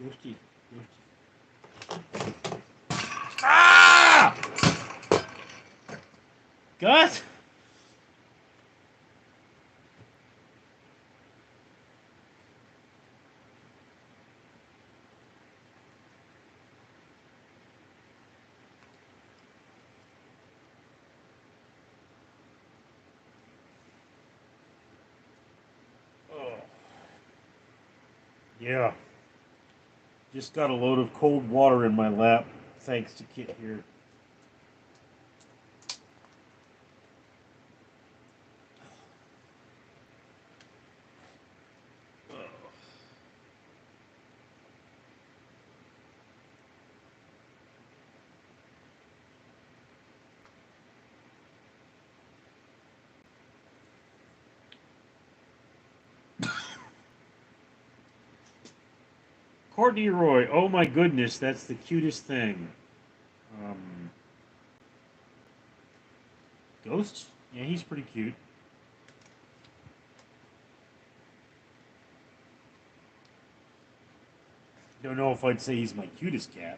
Ghosty. Ghosty. Ah! Gus? Oh. Yeah. Just got a load of cold water in my lap, thanks to Kit here. Courtney Roy, oh my goodness, that's the cutest thing. Ghost? Yeah, he's pretty cute. Don't know if I'd say he's my cutest cat.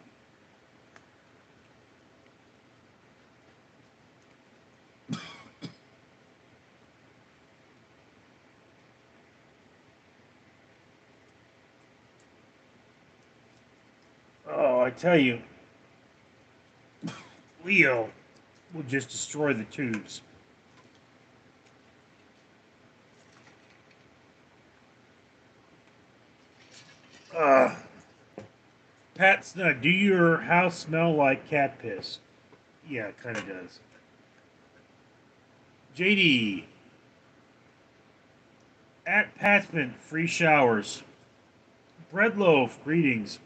Oh, I tell you, Leo will just destroy the tubes. Uh, Pat Snug, do your house smell like cat piss? Yeah, it kind of does. JD, at Patsman, free showers. Breadloaf, greetings.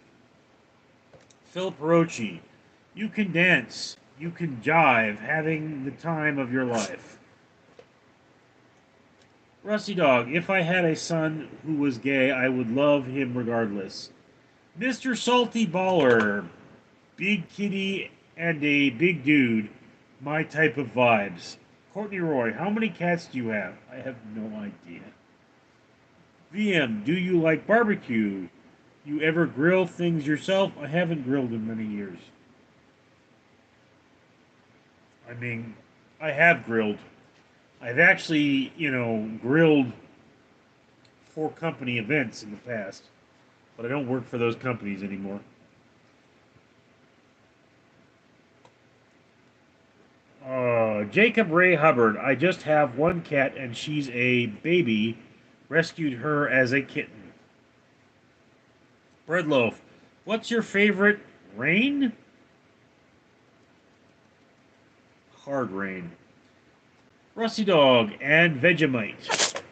Philip Rochi, you can dance, you can jive, having the time of your life. Rusty Dog, if I had a son who was gay, I would love him regardless. Mr. Salty Baller, big kitty and a big dude, my type of vibes. Courtney Roy, how many cats do you have? I have no idea. VM, do you like barbecue? You ever grill things yourself? I haven't grilled in many years. I mean, I have grilled. I've actually, grilled for company events in the past, but I don't work for those companies anymore. Jacob Ray Hubbard, I just have one cat and she's a baby. Rescued her as a kitten. Breadloaf, what's your favorite rain? Hard rain. Rusty Dog and Vegemite.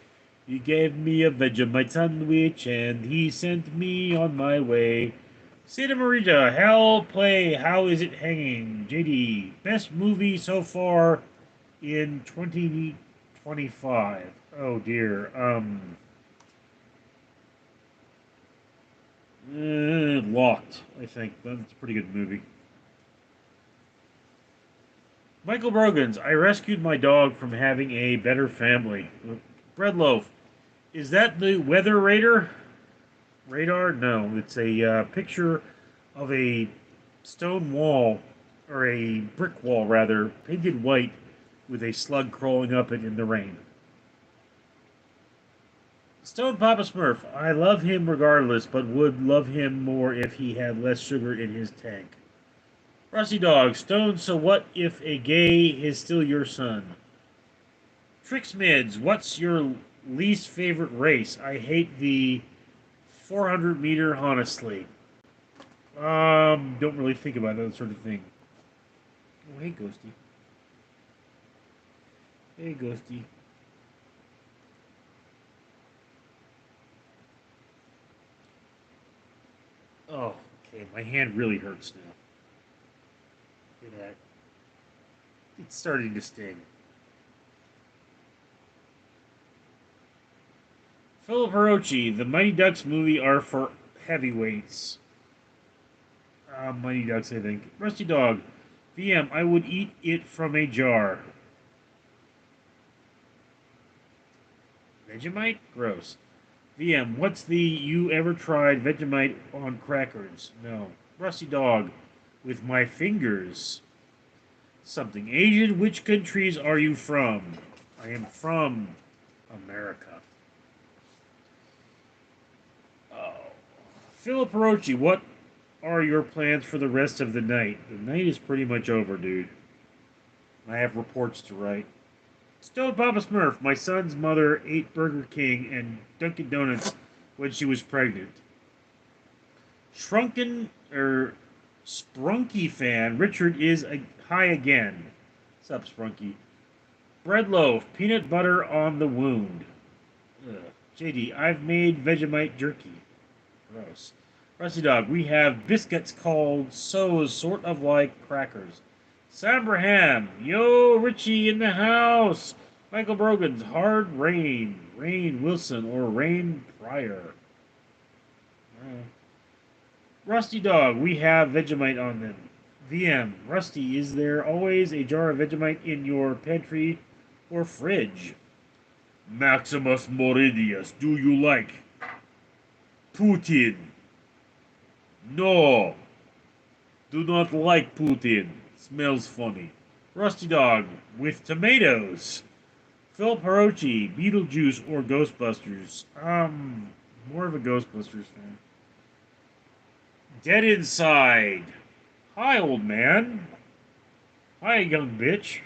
He gave me a Vegemite sandwich and he sent me on my way. Santa Marita, Hell Play, how is it hanging? JD, best movie so far in 2025. Oh dear. Locked, I think. That's a pretty good movie. Michael Brogans, I rescued my dog from having a better family. Breadloaf, is that the Weather Radar? Radar? No, it's a picture of a stone wall, or a brick wall rather, painted white with a slug crawling up it in the rain. Stone Papa Smurf, I love him regardless, but would love him more if he had less sugar in his tank. Rusty Dog, Stone, so what if a gay is still your son? Trix Mids, what's your least favorite race? I hate the 400-meter, honestly. Don't really think about that sort of thing. Oh, hey, Ghosty. Hey, Ghosty. Oh, okay, my hand really hurts now. Look at that. It's starting to sting. Philip Hirochi, the Mighty Ducks movie are for heavyweights. Mighty Ducks, I think. Rusty Dog, VM, I would eat it from a jar. Vegemite? Gross. VM, what's the you ever tried Vegemite on crackers? No. Rusty Dog, with my fingers. Something Asian. Which countries are you from? I am from America. Oh. Philip Rochi, what are your plans for the rest of the night? The night is pretty much over, dude. I have reports to write. Stone Papa Smurf, my son's mother ate Burger King and Dunkin' Donuts when she was pregnant. Shrunken, Sprunky fan, Richard is high again. Sup, Sprunky? Bread loaf, peanut butter on the wound. Ugh. JD, I've made Vegemite jerky. Gross. Rusty Dog, we have biscuits called so's sort of like crackers. Sambraham, yo, Richie in the house. Michael Brogan's Hard Rain, Rain Wilson, or Rain Pryor. Rusty Dog, we have Vegemite on them. VM, Rusty, is there always a jar of Vegemite in your pantry or fridge? Maximus Moridius, do you like Putin? No, do not like Putin. Smells funny. Rusty Dog with tomatoes. Philip Hirochi, Beetlejuice or Ghostbusters? More of a Ghostbusters fan. Dead Inside. Hi, old man. Hi, young bitch.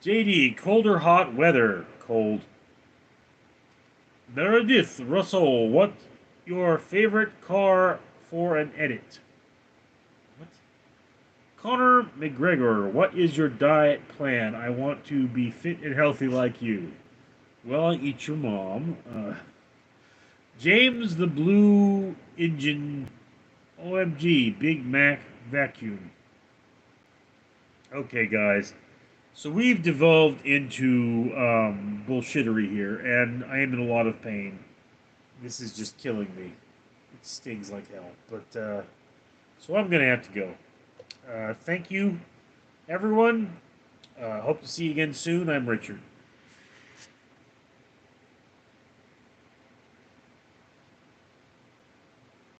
JD, cold or hot weather? Cold. Meredith Russell, what your favorite car for an edit? What? Connor McGregor, what is your diet plan? I want to be fit and healthy like you. Well, I eat your mom. James the Blue Engine, OMG, Big Mac vacuum. Okay, guys. So we've devolved into bullshittery here, and I am in a lot of pain. This is just killing me. It stings like hell. But so I'm gonna have to go. Thank you, everyone. Hope to see you again soon. I'm Richard.